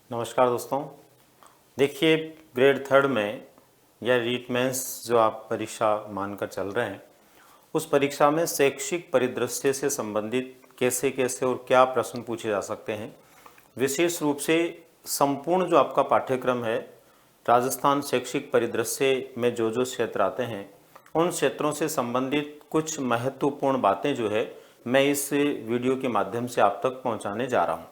नमस्कार दोस्तों। देखिए, ग्रेड थर्ड में या रीट मेंस जो आप परीक्षा मानकर चल रहे हैं, उस परीक्षा में शैक्षिक परिदृश्य से संबंधित कैसे कैसे और क्या प्रश्न पूछे जा सकते हैं, विशेष रूप से संपूर्ण जो आपका पाठ्यक्रम है, राजस्थान शैक्षिक परिदृश्य में जो जो क्षेत्र आते हैं, उन क्षेत्रों से संबंधित कुछ महत्वपूर्ण बातें जो है मैं इस वीडियो के माध्यम से आप तक पहुंचाने जा रहा हूं।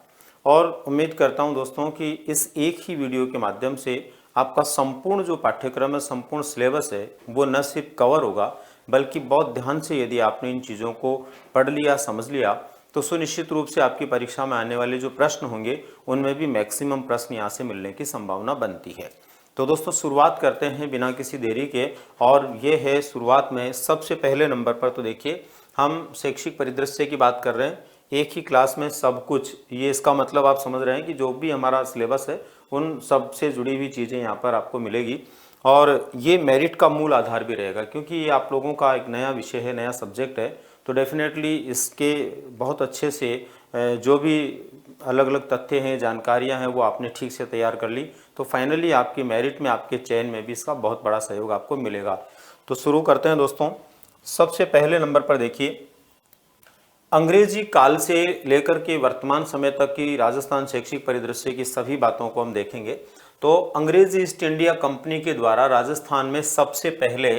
और उम्मीद करता हूं दोस्तों कि इस एक ही वीडियो के माध्यम से आपका संपूर्ण जो पाठ्यक्रम है, संपूर्ण सिलेबस है, वो न सिर्फ कवर होगा बल्कि बहुत ध्यान से यदि आपने इन चीज़ों को पढ़ लिया, समझ लिया, तो सुनिश्चित रूप से आपकी परीक्षा में आने वाले जो प्रश्न होंगे उनमें भी मैक्सिमम प्रश्न यहाँ से मिलने की संभावना बनती है। तो दोस्तों शुरुआत करते हैं बिना किसी देरी के, और ये है शुरुआत में सबसे पहले नंबर पर। तो देखिए, हम शैक्षिक परिदृश्य की बात कर रहे हैं, एक ही क्लास में सब कुछ, ये इसका मतलब आप समझ रहे हैं कि जो भी हमारा सिलेबस है उन सब से जुड़ी हुई चीज़ें यहाँ पर आपको मिलेगी। और ये मेरिट का मूल आधार भी रहेगा, क्योंकि ये आप लोगों का एक नया विषय है, नया सब्जेक्ट है, तो डेफिनेटली इसके बहुत अच्छे से जो भी अलग अलग तथ्य हैं, जानकारियाँ हैं, वो आपने ठीक से तैयार कर ली तो फाइनली आपकी मेरिट में, आपके चयन में भी इसका बहुत बड़ा सहयोग आपको मिलेगा। तो शुरू करते हैं दोस्तों। सबसे पहले नंबर पर देखिए, अंग्रेजी काल से लेकर के वर्तमान समय तक की राजस्थान शैक्षिक परिदृश्य की सभी बातों को हम देखेंगे। तो अंग्रेजी ईस्ट इंडिया कंपनी के द्वारा राजस्थान में सबसे पहले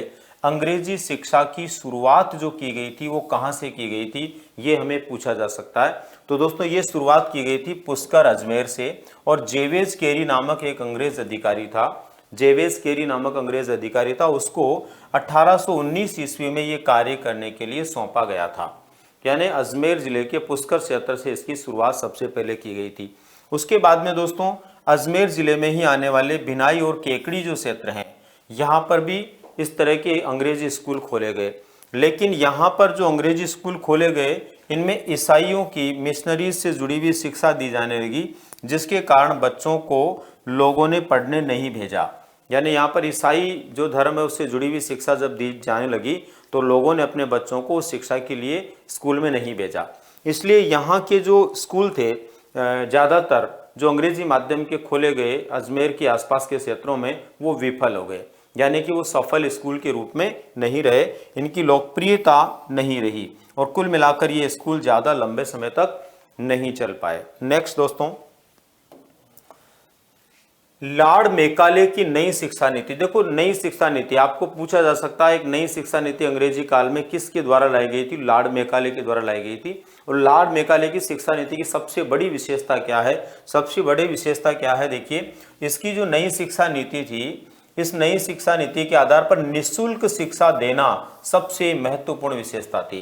अंग्रेजी शिक्षा की शुरुआत जो की गई थी वो कहाँ से की गई थी, ये हमें पूछा जा सकता है। तो दोस्तों ये शुरुआत की गई थी पुष्कर अजमेर से, और जेवेज केरी नामक एक अंग्रेज अधिकारी था, जेवेज केरी नामक अंग्रेज अधिकारी था, उसको 1819 ईस्वी में ये कार्य करने के लिए सौंपा गया था। यानी अजमेर जिले के पुष्कर क्षेत्र से इसकी शुरुआत सबसे पहले की गई थी। उसके बाद में दोस्तों अजमेर जिले में ही आने वाले भिनाई और केकड़ी जो क्षेत्र हैं, यहाँ पर भी इस तरह के अंग्रेजी स्कूल खोले गए। लेकिन यहाँ पर जो अंग्रेजी स्कूल खोले गए, इनमें ईसाइयों की मिशनरीज से जुड़ी हुई शिक्षा दी जाने लगी, जिसके कारण बच्चों को लोगों ने पढ़ने नहीं भेजा। यानी यहाँ पर ईसाई जो धर्म है उससे जुड़ी हुई शिक्षा जब दी जाने लगी तो लोगों ने अपने बच्चों को उस शिक्षा के लिए स्कूल में नहीं भेजा। इसलिए यहाँ के जो स्कूल थे, ज़्यादातर जो अंग्रेजी माध्यम के खोले गए अजमेर के आसपास के क्षेत्रों में, वो विफल हो गए। यानी कि वो सफल स्कूल के रूप में नहीं रहे, इनकी लोकप्रियता नहीं रही, और कुल मिलाकर ये स्कूल ज़्यादा लंबे समय तक नहीं चल पाए। नेक्स्ट दोस्तों, लॉर्ड मेकाले की नई शिक्षा नीति। देखो, नई शिक्षा नीति आपको पूछा जा सकता है, एक नई शिक्षा नीति अंग्रेजी काल में किसके द्वारा लाई गई थी? लॉर्ड मेकाले के द्वारा लाई गई थी। और लॉर्ड मेकाले की शिक्षा नीति की सबसे बड़ी विशेषता क्या है? सबसे बड़ी विशेषता क्या है? देखिए, इसकी जो नई शिक्षा नीति थी, इस नई शिक्षा नीति के आधार पर निःशुल्क शिक्षा देना सबसे महत्वपूर्ण विशेषता थी।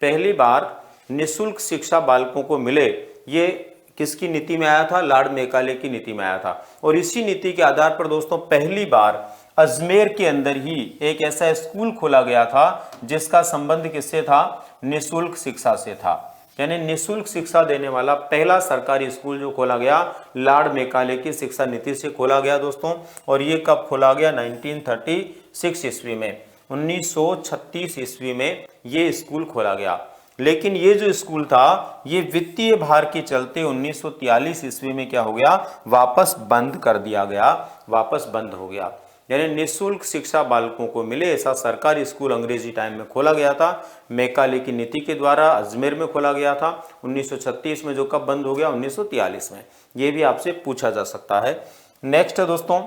पहली बार निःशुल्क शिक्षा बालकों को मिले, ये किसकी नीति में आया था? लॉर्ड मेकाले की नीति में आया था। और इसी नीति के आधार पर दोस्तों पहली बार अजमेर के अंदर ही एक ऐसा स्कूल खोला गया था जिसका संबंध किससे था? निःशुल्क शिक्षा से था। यानी निःशुल्क शिक्षा देने वाला पहला सरकारी स्कूल जो खोला गया, लॉर्ड मेकाले की शिक्षा नीति से खोला गया दोस्तों। और ये कब खोला गया? 1936 ईस्वी में, 1936 ईस्वी में ये स्कूल खोला गया। लेकिन ये जो स्कूल था, ये वित्तीय भार के चलते 1943 ईस्वी में क्या हो गया? वापस बंद कर दिया गया, वापस बंद हो गया। यानी निःशुल्क शिक्षा बालकों को मिले ऐसा सरकारी स्कूल अंग्रेजी टाइम में खोला गया था, मेकाले की नीति के द्वारा अजमेर में खोला गया था 1936 में, जो कब बंद हो गया? 1943 में। ये भी आपसे पूछा जा सकता है। नेक्स्ट है दोस्तों,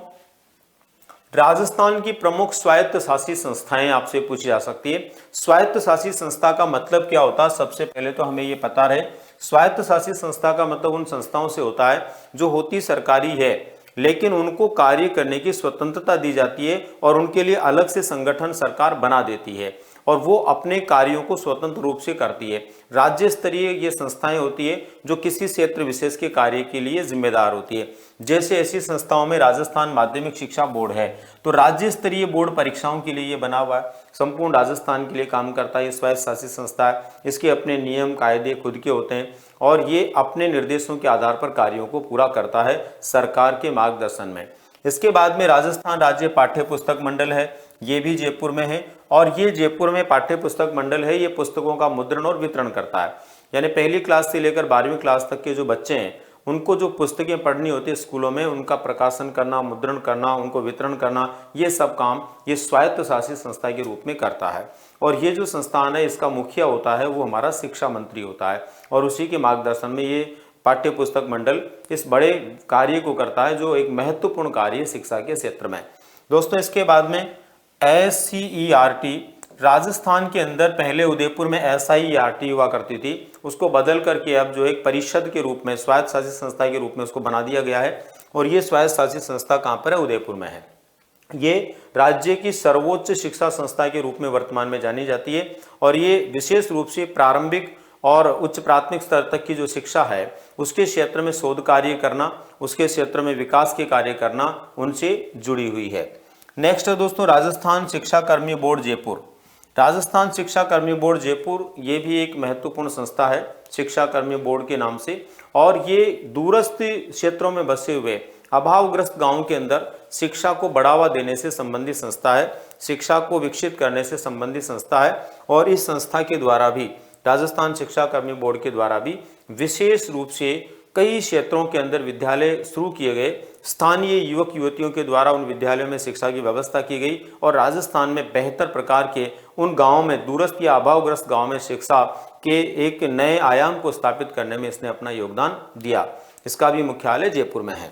राजस्थान की प्रमुख स्वायत्त शासी संस्थाएं आपसे पूछी जा सकती है। स्वायत्त शासी संस्था का मतलब क्या होता है? सबसे पहले तो हमें ये पता रहे, स्वायत्त शासी संस्था का मतलब उन संस्थाओं से होता है जो होती सरकारी है, लेकिन उनको कार्य करने की स्वतंत्रता दी जाती है और उनके लिए अलग से संगठन सरकार बना देती है और वो अपने कार्यों को स्वतंत्र रूप से करती है। राज्य स्तरीय ये संस्थाएं होती है जो किसी क्षेत्र विशेष के कार्य के लिए जिम्मेदार होती है। जैसे ऐसी संस्थाओं में राजस्थान माध्यमिक शिक्षा बोर्ड है, तो राज्य स्तरीय बोर्ड परीक्षाओं के लिए ये बना हुआ है, संपूर्ण राजस्थान के लिए काम करता है। ये स्वायत्त शासित संस्था है, इसके अपने नियम कायदे खुद के होते हैं और ये अपने निर्देशों के आधार पर कार्यों को पूरा करता है सरकार के मार्गदर्शन में। इसके बाद में राजस्थान राज्य पाठ्य पुस्तक मंडल है, ये भी जयपुर में है, और ये जयपुर में पाठ्य पुस्तक मंडल है, ये पुस्तकों का मुद्रण और वितरण करता है। यानी पहली क्लास से लेकर 12वीं क्लास तक के जो बच्चे हैं उनको जो पुस्तकें पढ़नी होती है स्कूलों में, उनका प्रकाशन करना, मुद्रण करना, उनको वितरण करना, ये सब काम ये स्वायत्त शासित संस्था के रूप में करता है। और ये जो संस्थान है इसका मुखिया होता है वो हमारा शिक्षा मंत्री होता है, और उसी के मार्गदर्शन में ये पाठ्य पुस्तक मंडल इस बड़े कार्य को करता है जो एक महत्वपूर्ण कार्य है शिक्षा के क्षेत्र में। दोस्तों इसके बाद में SCERT, राजस्थान के अंदर पहले उदयपुर में SIERT हुआ करती थी, उसको बदल करके अब जो एक परिषद के रूप में, स्वायत्त शासित संस्था के रूप में उसको बना दिया गया है। और ये स्वायत्त शासित संस्था कहाँ पर है? उदयपुर में है। ये राज्य की सर्वोच्च शिक्षा संस्था के रूप में वर्तमान में जानी जाती है, और ये विशेष रूप से प्रारंभिक और उच्च प्राथमिक स्तर तक की जो शिक्षा है उसके क्षेत्र में शोध कार्य करना, उसके क्षेत्र में विकास के कार्य करना उनसे जुड़ी हुई है। नेक्स्ट है दोस्तों राजस्थान शिक्षा कर्मी बोर्ड जयपुर। राजस्थान शिक्षा कर्मी बोर्ड जयपुर ये भी एक महत्वपूर्ण संस्था है शिक्षा कर्मी बोर्ड के नाम से, और ये दूरस्थ क्षेत्रों में बसे हुए अभावग्रस्त गांवों के अंदर शिक्षा को बढ़ावा देने से संबंधित संस्था है, शिक्षा को विकसित करने से संबंधित संस्था है। और इस संस्था के द्वारा भी, राजस्थान शिक्षा कर्मी बोर्ड के द्वारा भी विशेष रूप से कई क्षेत्रों के अंदर विद्यालय शुरू किए गए, स्थानीय युवक युवतियों के द्वारा उन विद्यालयों में शिक्षा की व्यवस्था की गई, और राजस्थान में बेहतर प्रकार के उन गांवों में, दूरस्थ या अभावग्रस्त गांवों में शिक्षा के एक नए आयाम को स्थापित करने में इसने अपना योगदान दिया। इसका भी मुख्यालय जयपुर में है।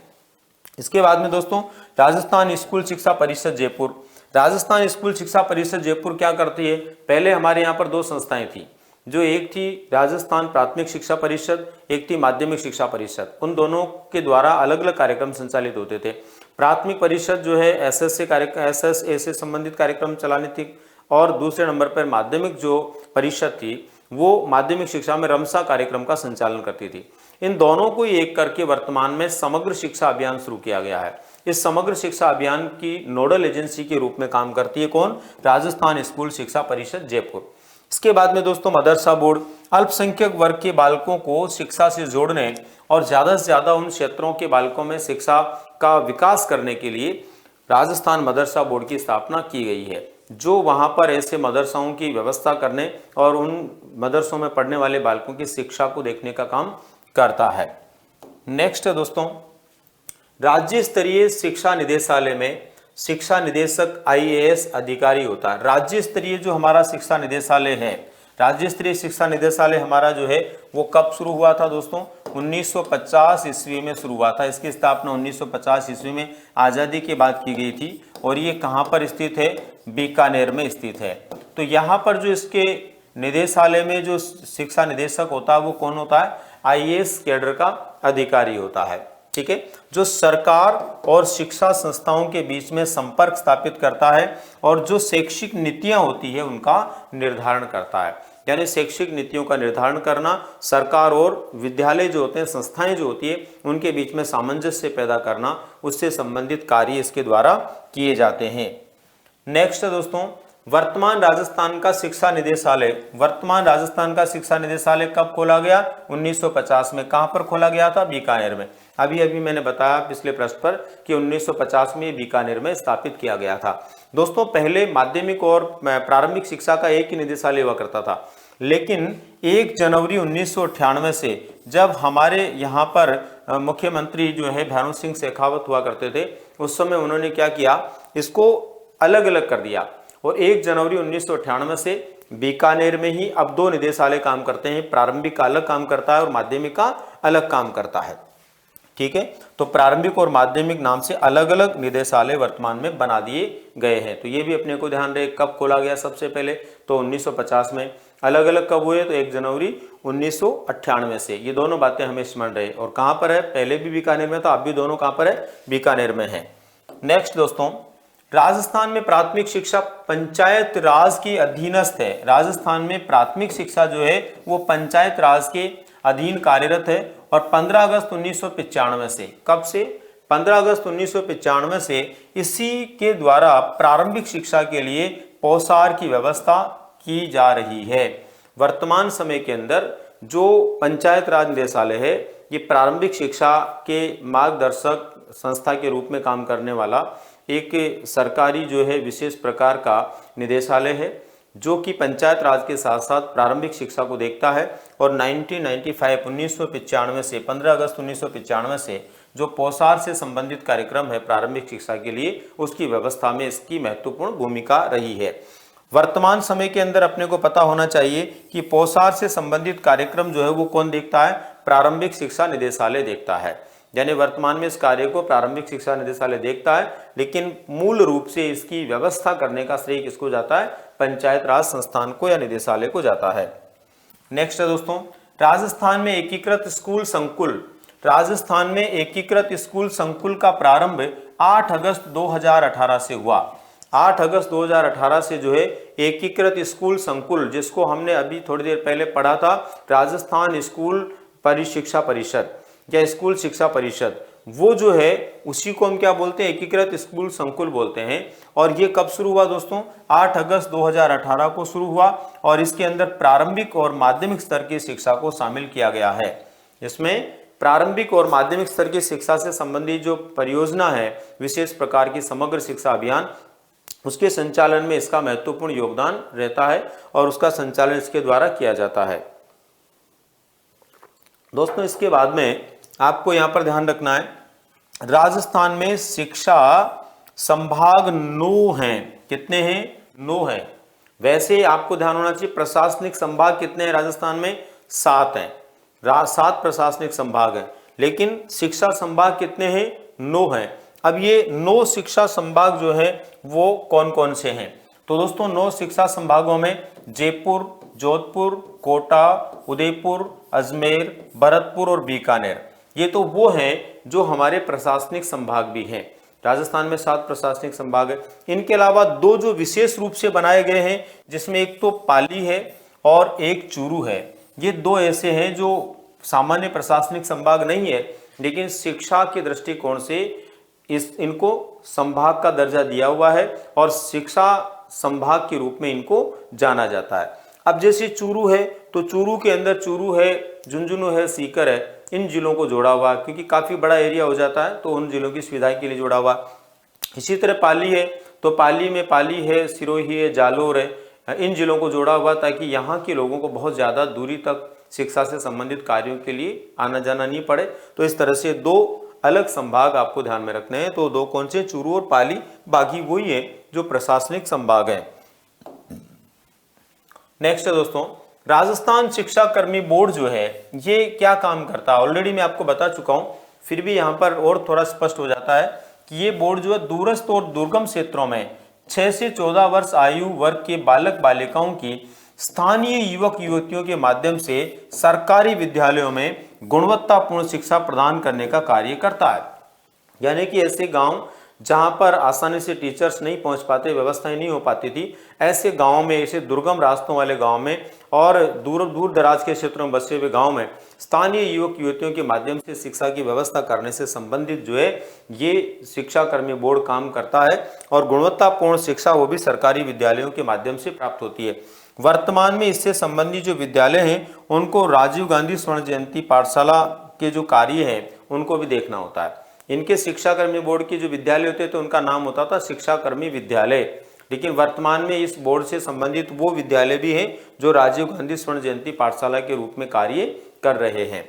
इसके बाद में दोस्तों राजस्थान स्कूल शिक्षा परिषद जयपुर। राजस्थान स्कूल शिक्षा परिषद जयपुर क्या करती है? पहले हमारे यहाँ पर दो संस्थाएं थी, जो एक थी राजस्थान प्राथमिक शिक्षा परिषद, एक थी माध्यमिक शिक्षा परिषद। उन दोनों के द्वारा अलग अलग कार्यक्रम संचालित होते थे। प्राथमिक परिषद जो है SS से संबंधित कार्यक्रम चलानी थी, और दूसरे नंबर पर माध्यमिक जो परिषद थी वो माध्यमिक शिक्षा में रमसा कार्यक्रम का संचालन करती थी। इन दोनों को एक करके वर्तमान में समग्र शिक्षा अभियान शुरू किया गया है। इस समग्र शिक्षा अभियान की नोडल एजेंसी के रूप में काम करती है कौन? राजस्थान स्कूल शिक्षा परिषद जयपुर। इसके बाद में दोस्तों मदरसा बोर्ड, अल्पसंख्यक वर्ग के बालकों को शिक्षा से जोड़ने और ज़्यादा से ज़्यादा उन क्षेत्रों के बालकों में शिक्षा का विकास करने के लिए राजस्थान मदरसा बोर्ड की स्थापना की गई है, जो वहाँ पर ऐसे मदरसाओं की व्यवस्था करने और उन मदरसों में पढ़ने वाले बालकों की शिक्षा को देखने का काम करता है। नेक्स्ट है दोस्तों राज्य स्तरीय शिक्षा निदेशालय में शिक्षा निदेशक IAS अधिकारी होता है। राज्य स्तरीय जो हमारा शिक्षा निदेशालय है, राज्य स्तरीय शिक्षा निदेशालय हमारा जो है वो कब शुरू हुआ था दोस्तों? 1950 ईस्वी में शुरू हुआ था। इसकी स्थापना 1950 ईस्वी में आज़ादी के बाद की गई थी, और ये कहाँ पर स्थित है? बीकानेर में स्थित है। तो यहाँ पर जो इसके निदेशालय में जो शिक्षा निदेशक होता है वो कौन होता है? IAS कैडर का अधिकारी होता है। ठीक है, जो सरकार और शिक्षा संस्थाओं के बीच में संपर्क स्थापित करता है और जो शैक्षिक नीतियां होती है उनका निर्धारण करता है। यानी शैक्षिक नीतियों का निर्धारण करना, सरकार और विद्यालय जो होते हैं, संस्थाएं जो होती है, उनके बीच में सामंजस्य पैदा करना, उससे संबंधित कार्य इसके द्वारा किए जाते हैं। नेक्स्ट है दोस्तों वर्तमान राजस्थान का शिक्षा निदेशालय। वर्तमान राजस्थान का शिक्षा निदेशालय कब खोला गया? 1950 में। कहां पर खोला गया था? बीकानेर में। अभी मैंने बताया पिछले प्रश्न पर कि 1950 में बीकानेर में स्थापित किया गया था। दोस्तों पहले माध्यमिक और प्रारंभिक शिक्षा का एक ही निदेशालय हुआ करता था, लेकिन 1 जनवरी 1998 से जब हमारे यहाँ पर मुख्यमंत्री जो है भैरों सिंह शेखावत हुआ करते थे, उस समय उन्होंने क्या किया? इसको अलग अलग कर दिया, और 1 जनवरी 1998 से बीकानेर में ही अब 2 निदेशालय काम करते हैं। प्रारंभिक का अलग काम करता है और माध्यमिक का अलग काम करता है। ठीक है, तो प्रारंभिक और माध्यमिक नाम से अलग अलग निदेशालय वर्तमान में बना दिए गए हैं। तो ये भी अपने को ध्यान रहे, कब खोला गया सबसे पहले? तो 1950 में। अलग अलग कब हुए? तो 1 जनवरी 1998 से। ये दोनों बातें हमें स्मरण रहे। और कहाँ पर है? पहले भी बीकानेर में, तो अब भी दोनों कहाँ पर है? बीकानेर में है। नेक्स्ट दोस्तों राजस्थान में प्राथमिक शिक्षा पंचायत राज के अधीनस्थ है। राजस्थान में प्राथमिक शिक्षा जो है वो पंचायत राज के अधीन कार्यरत है, और 15 अगस्त 1995 से, कब से? 15 अगस्त 1995 से इसी के द्वारा प्रारंभिक शिक्षा के लिए पोशार की व्यवस्था की जा रही है। वर्तमान समय के अंदर जो पंचायत राज निदेशालय है ये प्रारंभिक शिक्षा के मार्गदर्शक संस्था के रूप में काम करने वाला एक सरकारी जो है विशेष प्रकार का निदेशालय है, जो कि पंचायत राज के साथ साथ प्रारंभिक शिक्षा को देखता है। और 1995 से 15 अगस्त 1995 से जो पोसार से संबंधित कार्यक्रम है प्रारंभिक शिक्षा के लिए, उसकी व्यवस्था में इसकी महत्वपूर्ण भूमिका रही है। वर्तमान समय के अंदर अपने को पता होना चाहिए कि पोसार से संबंधित कार्यक्रम जो है वो कौन देखता है? प्रारंभिक शिक्षा निदेशालय देखता है। यानी वर्तमान में इस कार्य को प्रारंभिक शिक्षा निदेशालय देखता है, लेकिन मूल रूप से इसकी व्यवस्था करने का श्रेय किसको जाता है? पंचायत राज संस्थान को या निदेशालय को जाता है। नेक्स्ट है दोस्तों, राजस्थान में एकीकृत स्कूल संकुल। राजस्थान में एकीकृत स्कूल संकुल का प्रारंभ 8 अगस्त 2018 से हुआ। 8 अगस्त 2018 से जो है एकीकृत स्कूल संकुल, जिसको हमने अभी थोड़ी देर पहले पढ़ा था, राजस्थान स्कूल शिक्षा परिषद या स्कूल शिक्षा परिषद, वो जो है उसी को हम क्या बोलते हैं? एकीकृत स्कूल संकुल बोलते हैं। और ये कब शुरू हुआ दोस्तों? 8 अगस्त 2018 को शुरू हुआ और इसके अंदर प्रारंभिक और माध्यमिक स्तर की शिक्षा को शामिल किया गया है। इसमें प्रारंभिक और माध्यमिक स्तर की शिक्षा से संबंधित जो परियोजना है, विशेष प्रकार की समग्र शिक्षा अभियान, उसके संचालन में इसका महत्वपूर्ण योगदान रहता है और उसका संचालन इसके द्वारा किया जाता है। दोस्तों इसके बाद में आपको यहां पर ध्यान रखना है, राजस्थान में शिक्षा संभाग 9 हैं। कितने हैं? 9 हैं। वैसे आपको ध्यान होना चाहिए प्रशासनिक संभाग कितने हैं राजस्थान में? 7 हैं। 7 प्रशासनिक संभाग हैं, लेकिन शिक्षा संभाग कितने हैं? 9 हैं। अब ये 9 शिक्षा संभाग जो है वो कौन कौन से हैं? तो दोस्तों 9 शिक्षा संभागों में जयपुर, जोधपुर, कोटा, उदयपुर, अजमेर, भरतपुर और बीकानेर, ये तो वो हैं जो हमारे प्रशासनिक संभाग भी हैं। राजस्थान में 7 प्रशासनिक संभाग है। इनके अलावा 2 जो विशेष रूप से बनाए गए हैं, जिसमें एक तो पाली है और एक चूरू है। ये 2 ऐसे हैं जो सामान्य प्रशासनिक संभाग नहीं है, लेकिन शिक्षा के दृष्टिकोण से इनको संभाग का दर्जा दिया हुआ है और शिक्षा संभाग के रूप में इनको जाना जाता है। अब जैसे चूरू है, तो चूरू के अंदर चूरू है, झुंझुनू है, सीकर है, इन जिलों को जोड़ा हुआ, क्योंकि काफ़ी बड़ा एरिया हो जाता है तो उन जिलों की सुविधा के लिए जोड़ा हुआ। इसी तरह पाली है, तो पाली में पाली है, सिरोही है, जालोर है, इन जिलों को जोड़ा हुआ ताकि यहाँ के लोगों को बहुत ज़्यादा दूरी तक शिक्षा से संबंधित कार्यों के लिए आना जाना नहीं पड़े। तो इस तरह से 2 अलग संभाग आपको ध्यान में रखने हैं। तो 2 कौन से? चूरू और पाली। बाकी वही है जो प्रशासनिक संभाग है। नेक्स्ट है दोस्तों, राजस्थान शिक्षा कर्मी बोर्ड जो है ये क्या काम करता है? ऑलरेडी मैं आपको बता चुका हूं, फिर भी यहाँ पर और थोड़ा स्पष्ट हो जाता है कि ये बोर्ड जो है दूरस्थ और दुर्गम क्षेत्रों में 6 से 14 वर्ष आयु वर्ग के बालक बालिकाओं की स्थानीय युवक युवतियों के माध्यम से सरकारी विद्यालयों में गुणवत्तापूर्ण शिक्षा प्रदान करने का कार्य करता है। यानी कि ऐसे गांव जहां पर आसानी से टीचर्स नहीं पहुंच पाते, व्यवस्थाएं नहीं हो पाती थी, ऐसे गांवों में, ऐसे दुर्गम रास्तों वाले गांव में और दूर दराज के क्षेत्रों में बसे हुए गांव में स्थानीय युवक युवतियों के माध्यम से शिक्षा की व्यवस्था करने से संबंधित जो है ये शिक्षा कर्मी बोर्ड काम करता है। और गुणवत्तापूर्ण शिक्षा वो भी सरकारी विद्यालयों के माध्यम से प्राप्त होती है। वर्तमान में इससे संबंधित जो विद्यालय हैं उनको राजीव गांधी स्वर्ण जयंती पाठशाला के जो कार्य हैं उनको भी देखना होता है। इनके शिक्षा कर्मी बोर्ड के जो विद्यालय होते तो उनका नाम होता था शिक्षा कर्मी विद्यालय, लेकिन वर्तमान में इस बोर्ड से संबंधित वो विद्यालय भी हैं जो राजीव गांधी स्वर्ण जयंती पाठशाला के रूप में कार्य कर रहे हैं।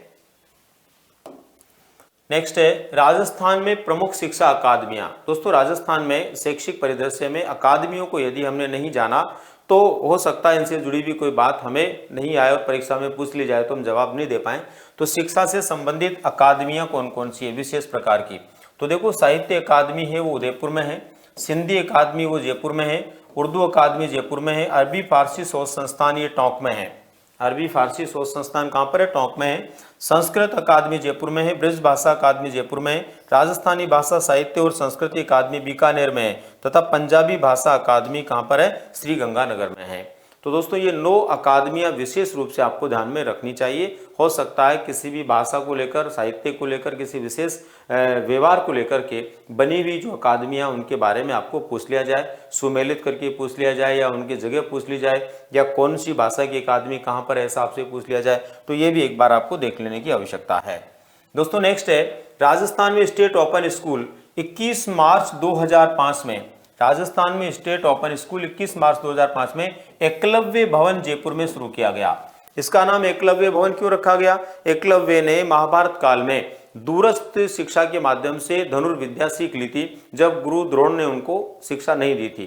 नेक्स्ट है राजस्थान में प्रमुख शिक्षा अकादमियां। दोस्तों राजस्थान में शैक्षिक परिदृश्य में अकादमियों को यदि हमने नहीं जाना तो हो सकता है इनसे जुड़ी भी कोई बात हमें नहीं आए और परीक्षा में पूछ ली जाए तो हम जवाब नहीं दे पाएं। तो शिक्षा से संबंधित अकादमियां कौन कौन सी है विशेष प्रकार की? तो देखो साहित्य अकादमी है वो उदयपुर में है, सिंधी अकादमी वो जयपुर में है, उर्दू अकादमी जयपुर में है, अरबी फारसी शोध संस्थान ये टोंक में है। अरबी फारसी शोध संस्थान कहाँ पर है? टोंक में है। संस्कृत अकादमी जयपुर में है, ब्रज भाषा अकादमी जयपुर में है, राजस्थानी भाषा साहित्य और संस्कृति अकादमी बीकानेर में है तथा पंजाबी भाषा अकादमी कहाँ पर है? श्री गंगानगर में है। तो दोस्तों ये 9 अकादमियां विशेष रूप से आपको ध्यान में रखनी चाहिए। हो सकता है किसी भी भाषा को लेकर, साहित्य को लेकर, किसी विशेष व्यवहार को लेकर के बनी हुई जो अकादमियां उनके बारे में आपको पूछ लिया जाए, सुमेलित करके पूछ लिया जाए या उनकी जगह पूछ ली जाए या कौन सी भाषा की अकादमी कहाँ पर है ऐसा आपसे पूछ लिया जाए, तो ये भी एक बार आपको देख लेने की आवश्यकता है। दोस्तों नेक्स्ट है राजस्थान में स्टेट ओपन स्कूल 21 मार्च 2005 में राजस्थान में स्टेट ओपन स्कूल 21 मार्च 2005 में एकलव्य भवन जयपुर में शुरू किया गया। इसका नाम एकलव्य भवन क्यों रखा गया? एकलव्य ने महाभारत काल में दूरस्थ शिक्षा के माध्यम से धनुर्विद्या सीख ली थी जब गुरु द्रोण ने उनको शिक्षा नहीं दी थी।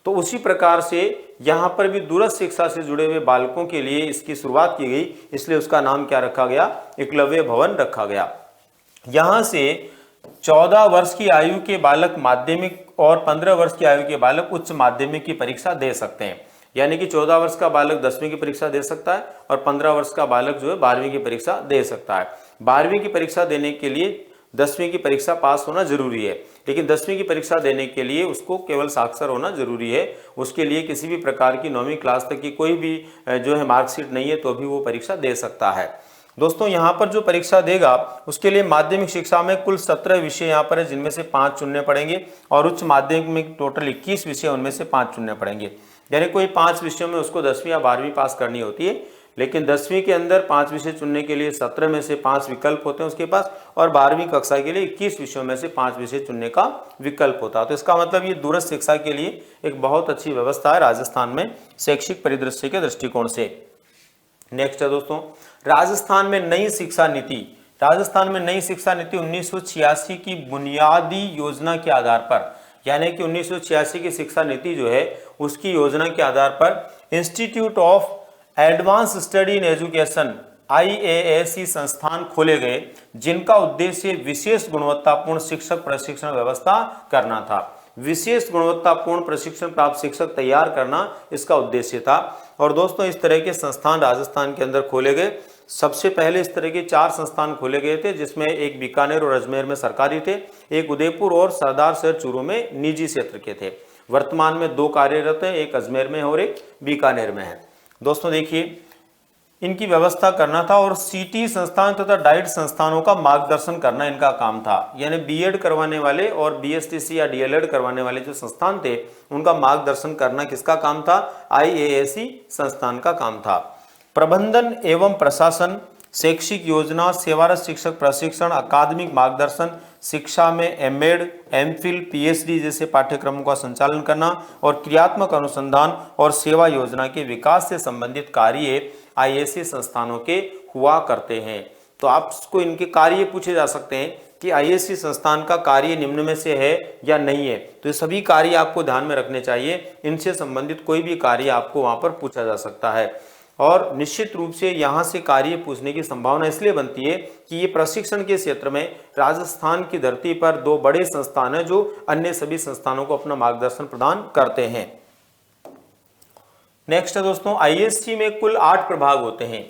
तो उसी प्रकार से यहाँ पर भी दूरस्थ शिक्षा से जुड़े हुए बालकों के लिए इसकी शुरुआत की गई, इसलिए उसका नाम क्या रखा गया? एकलव्य भवन रखा गया। यहाँ से 14 वर्ष की आयु के बालक माध्यमिक और 15 वर्ष की आयु के बालक उच्च माध्यमिक की परीक्षा दे सकते हैं। यानी कि 14 वर्ष का बालक 10वीं की परीक्षा दे सकता है और 15 वर्ष का बालक जो है 12वीं की परीक्षा दे सकता है। 12वीं की परीक्षा देने के लिए 10वीं की परीक्षा पास होना जरूरी है, लेकिन 10वीं की परीक्षा देने के लिए उसको केवल साक्षर होना जरूरी है। उसके लिए किसी भी प्रकार की 9वीं क्लास तक की कोई भी जो है मार्कशीट नहीं है तो भी वो परीक्षा दे सकता है। दोस्तों यहाँ पर जो परीक्षा देगा उसके लिए माध्यमिक शिक्षा में कुल 17 विषय यहाँ पर है, जिनमें से 5 चुनने पड़ेंगे, और उच्च माध्यमिक में टोटल 21 विषय, उनमें से 5 चुनने पड़ेंगे। यानी कोई 5 विषयों में उसको 10वीं या 12वीं पास करनी होती है, लेकिन 10वीं के अंदर 5 विषय चुनने के लिए 17 में से 5 विकल्प होते हैं उसके पास, और 12वीं कक्षा के लिए 21 विषयों में से 5 विषय चुनने का विकल्प होता है। तो इसका मतलब ये दूरस्थ शिक्षा के लिए एक बहुत अच्छी व्यवस्था है राजस्थान में शैक्षिक परिदृश्य के दृष्टिकोण से। नेक्स्ट है दोस्तों, राजस्थान में नई शिक्षा नीति। राजस्थान में नई शिक्षा नीति 1986 की बुनियादी योजना के आधार पर, यानी कि 1986 की शिक्षा नीति जो है उसकी योजना के आधार पर institute of advance study in education IASE संस्थान खोले गए, जिनका उद्देश्य विशेष गुणवत्तापूर्ण शिक्षक प्रशिक्षण व्यवस्था करना था। विशेष गुणवत्तापूर्ण प्रशिक्षण प्राप्त शिक्षक तैयार करना इसका उद्देश्य था। और दोस्तों इस तरह के संस्थान राजस्थान के अंदर खोले गए। सबसे पहले इस तरह के 4 संस्थान खोले गए थे, जिसमें एक बीकानेर और अजमेर में सरकारी थे, एक उदयपुर और सरदार शहर चूरू में निजी क्षेत्र के थे। वर्तमान में 2 कार्यरत हैं, एक अजमेर में और एक बीकानेर में है। दोस्तों देखिए, इनकी व्यवस्था करना था और सीटी संस्थान तथा डाइट संस्थानों का मार्गदर्शन करना इनका काम था। यानी बीएड करवाने वाले और बीएसटीसी या डीएलएड करवाने वाले जो संस्थान थे उनका मार्गदर्शन करना किसका काम था? IASE संस्थान का काम था। प्रबंधन एवं प्रशासन, शैक्षिक योजना, सेवारत शिक्षक प्रशिक्षण, अकादमिक मार्गदर्शन, शिक्षा में एमएड, एमफिल, पीएचडी जैसे पाठ्यक्रमों का संचालन करना और क्रियात्मक अनुसंधान और सेवा योजना के विकास से संबंधित कार्य IASE संस्थानों के हुआ करते हैं। तो आपको इनके कार्य पूछे जा सकते हैं कि IASE संस्थान का कार्य निम्न में से है या नहीं है। तो ये सभी कार्य आपको ध्यान में रखने चाहिए, इनसे संबंधित कोई भी कार्य आपको वहां पर पूछा जा सकता है। और निश्चित रूप से यहाँ से कार्य पूछने की संभावना इसलिए बनती है कि ये प्रशिक्षण के क्षेत्र में राजस्थान की धरती पर 2 बड़े संस्थान हैं जो अन्य सभी संस्थानों को अपना मार्गदर्शन प्रदान करते हैं। नेक्स्ट है दोस्तों, IASE में कुल 8 प्रभाग होते हैं।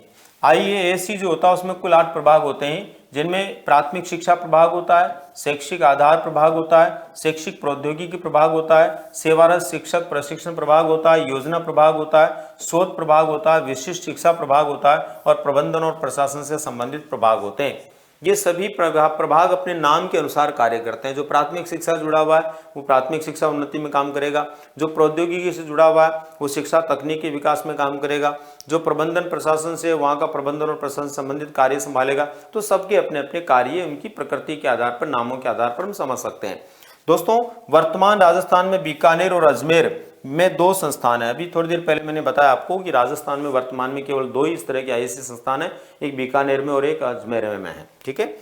IASE जो होता है उसमें कुल 8 प्रभाग होते हैं, जिनमें प्राथमिक शिक्षा प्रभाग होता है, शैक्षिक आधार प्रभाग होता है, शैक्षिक प्रौद्योगिकी प्रभाग होता है, सेवारत शिक्षक प्रशिक्षण प्रभाग होता है, योजना प्रभाग होता है, शोध प्रभाग होता है, विशिष्ट शिक्षा प्रभाग होता है और प्रबंधन और प्रशासन से संबंधित प्रभाग होते हैं। ये सभी प्रभाग अपने नाम के अनुसार कार्य करते हैं। जो प्राथमिक शिक्षा से जुड़ा हुआ है वो प्राथमिक शिक्षा उन्नति में काम करेगा, जो प्रौद्योगिकी से जुड़ा हुआ है वो शिक्षा तकनीकी विकास में काम करेगा, जो प्रबंधन प्रशासन से वहाँ का प्रबंधन और प्रशासन संबंधित कार्य संभालेगा। तो सबके अपने अपने कार्य उनकी प्रकृति के आधार पर, नामों के आधार पर हम समझ सकते हैं। दोस्तों वर्तमान राजस्थान में बीकानेर और अजमेर में 2 संस्थान है। अभी थोड़ी देर पहले मैंने बताया आपको कि राजस्थान में वर्तमान में केवल 2 ही इस तरह के IASE संस्थान है, एक बीकानेर में और एक अजमेर में है। ठीक है,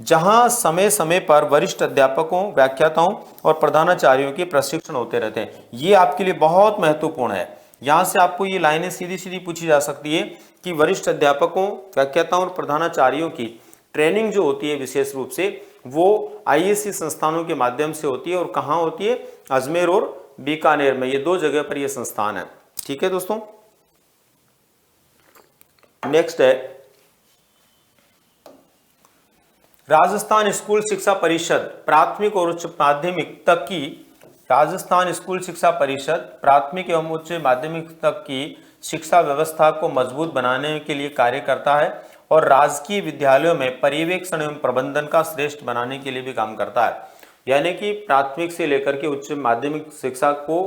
जहां समय समय पर वरिष्ठ अध्यापकों, व्याख्याताओं और प्रधानाचार्यों के प्रशिक्षण होते रहते हैं। ये आपके लिए बहुत महत्वपूर्ण है। यहाँ से आपको ये लाइनें सीधी सीधी पूछी जा सकती है कि वरिष्ठ अध्यापकों, व्याख्याताओं और प्रधानाचार्यों की ट्रेनिंग जो होती है विशेष रूप से वो IASE संस्थानों के माध्यम से होती है। और कहाँ होती है? अजमेर और बीकानेर में, ये 2 जगह पर ये संस्थान है। ठीक है दोस्तों, नेक्स्ट है राजस्थान स्कूल शिक्षा परिषद प्राथमिक और उच्च माध्यमिक तक की। राजस्थान स्कूल शिक्षा परिषद प्राथमिक एवं उच्च माध्यमिक तक की शिक्षा व्यवस्था को मजबूत बनाने के लिए कार्य करता है और राजकीय विद्यालयों में पर्यवेक्षण एवं प्रबंधन का श्रेष्ठ बनाने के लिए भी काम करता है। यानी कि प्राथमिक से लेकर के उच्च माध्यमिक शिक्षा को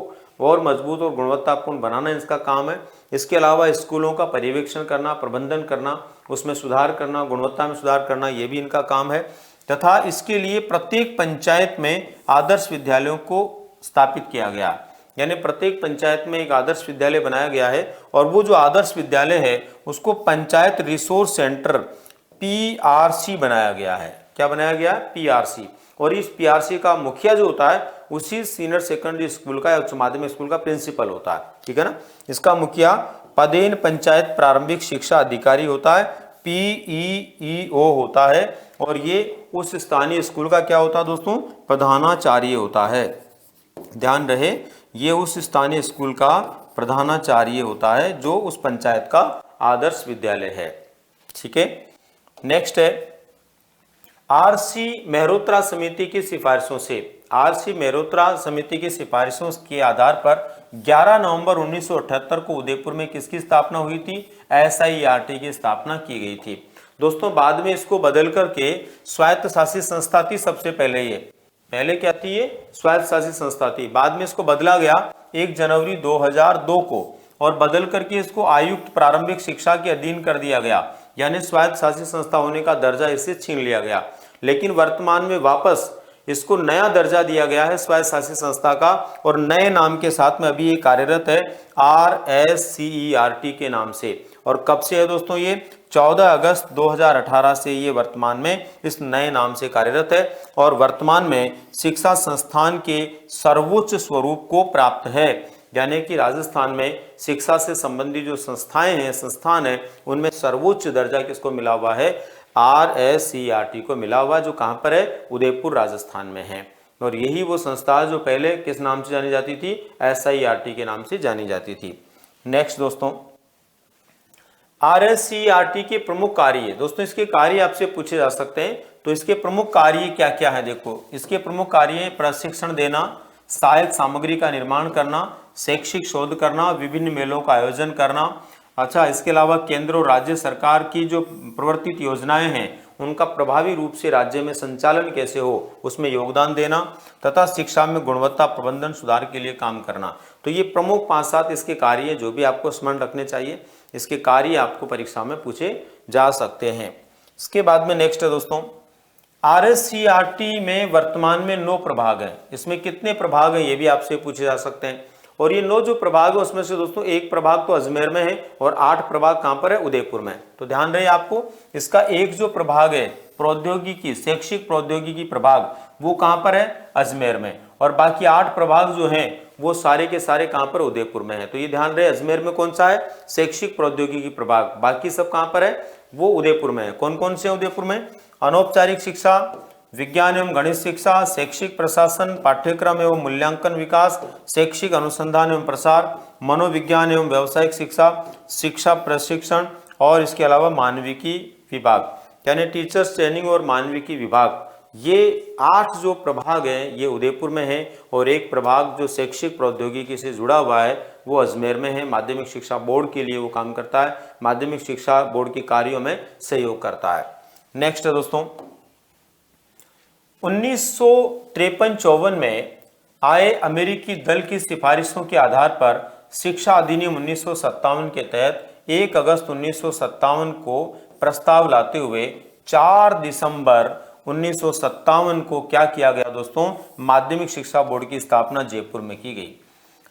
और मजबूत और गुणवत्तापूर्ण बनाना इसका काम है। इसके अलावा स्कूलों का पर्यवेक्षण करना, प्रबंधन करना, उसमें सुधार करना, गुणवत्ता में सुधार करना, ये भी इनका काम है। तथा इसके लिए प्रत्येक पंचायत में आदर्श विद्यालयों को स्थापित किया गया, यानी प्रत्येक पंचायत में एक आदर्श विद्यालय बनाया गया है और वो जो आदर्श विद्यालय है उसको पंचायत रिसोर्स सेंटर PRC बनाया गया है। क्या बनाया गया? PRC। और इस PRC का मुखिया जो होता है उसी सीनियर सेकेंडरी स्कूल का या उच्च माध्यमिक स्कूल का प्रिंसिपल होता है, ठीक है ना। इसका मुखिया पदेन पंचायत प्रारंभिक शिक्षा अधिकारी होता है, PEEO होता है, और ये उस स्थानीय स्कूल का क्या होता है दोस्तों? प्रधानाचार्य होता है। ध्यान रहे, ये उस स्थानीय स्कूल का प्रधानाचार्य होता है जो उस पंचायत का आदर्श विद्यालय है, ठीक है। नेक्स्ट है RC मेहरोत्रा समिति की सिफारिशों से। RC मेहरोत्रा समिति की सिफारिशों के आधार पर 11 नवंबर 1978 को उदयपुर में किसकी स्थापना हुई थी? SIRT की स्थापना की गई थी। दोस्तों बाद में इसको बदल करके स्वायत्त शासित संस्था थी सबसे पहले। ये पहले क्या थी? ये स्वायत्त शासित संस्था थी। बाद में इसको बदला गया 1 जनवरी 2002 को और बदल करके इसको आयुक्त प्रारंभिक शिक्षा के अधीन कर दिया गया, यानी स्वायत्त शासित संस्था होने का दर्जा इससे छीन लिया गया। लेकिन वर्तमान में वापस इसको नया दर्जा दिया गया है स्वायत्त शासित संस्था का, और नए नाम के साथ में अभी ये कार्यरत है RSCERT के नाम से। और कब से है दोस्तों? ये 14 अगस्त 2018 से ये वर्तमान में इस नए नाम से कार्यरत है और वर्तमान में शिक्षा संस्थान के सर्वोच्च स्वरूप को प्राप्त है, यानी कि राजस्थान में शिक्षा से संबंधित जो संस्थाएं हैं, संस्थान है, उनमें सर्वोच्च दर्जा किसको मिला हुआ है? RSCERT को मिला हुआ, जो कहां पर है? उदयपुर राजस्थान में है। और यही वो संस्था जो पहले किस नाम से जानी जाती थी? SIRT के नाम से जानी जाती थी। नेक्स्ट दोस्तों, RSCERT के प्रमुख कार्य। दोस्तों इसके कार्य आपसे पूछे जा सकते हैं, तो इसके प्रमुख कार्य क्या क्या है? देखो, इसके प्रमुख कार्य: प्रशिक्षण देना, सहायक सामग्री का निर्माण करना, शैक्षिक शोध करना, विभिन्न मेलों का आयोजन करना। अच्छा, इसके अलावा केंद्र और राज्य सरकार की जो प्रवर्तित योजनाएं हैं उनका प्रभावी रूप से राज्य में संचालन कैसे हो उसमें योगदान देना, तथा शिक्षा में गुणवत्ता प्रबंधन सुधार के लिए काम करना। तो ये प्रमुख 5-7 इसके कार्य जो भी आपको स्मरण रखने चाहिए। इसके कार्य आपको परीक्षा में पूछे जा सकते हैं। इसके बाद में नेक्स्ट है दोस्तों, RSCERT में वर्तमान में 9 प्रभाग हैं। इसमें कितने प्रभाग हैं ये भी आपसे पूछे जा सकते हैं। और ये 9 जो प्रभाग है उसमें से दोस्तों 1 प्रभाग तो अजमेर में है और 8 प्रभाग कहां पर है? उदयपुर में। तो ध्यान रहे आपको, इसका एक जो प्रभाग है प्रौद्योगिकी, शैक्षिक प्रौद्योगिकी प्रभाग, वो कहां पर है? अजमेर में। और बाकी 8 प्रभाग जो हैं वो सारे के सारे कहां पर? उदयपुर में है। तो ये ध्यान रहे, अजमेर में कौन सा है? शैक्षिक प्रौद्योगिकी प्रभाग। बाकी सब कहां पर है? वो उदयपुर में है। कौन कौन से उदयपुर में? अनौपचारिक शिक्षा, विज्ञान एवं गणित शिक्षा, शैक्षिक प्रशासन, पाठ्यक्रम एवं मूल्यांकन विकास, शैक्षिक अनुसंधान एवं प्रसार, मनोविज्ञान एवं व्यावसायिक शिक्षा, शिक्षा प्रशिक्षण, और इसके अलावा मानविकी विभाग, यानी टीचर्स ट्रेनिंग और मानविकी विभाग। ये 8 जो प्रभाग हैं ये उदयपुर में है, और एक प्रभाग जो शैक्षिक प्रौद्योगिकी से जुड़ा हुआ है वो अजमेर में है। माध्यमिक शिक्षा बोर्ड के लिए वो काम करता है, माध्यमिक शिक्षा बोर्ड के कार्यों में सहयोग करता है। नेक्स्ट है दोस्तों, 1953-54 में आए अमेरिकी दल की सिफारिशों के आधार पर शिक्षा अधिनियम 1957 के तहत 1 अगस्त 1957 को प्रस्ताव लाते हुए 4 दिसंबर 1957 को क्या किया गया दोस्तों? माध्यमिक शिक्षा बोर्ड की स्थापना जयपुर में की गई।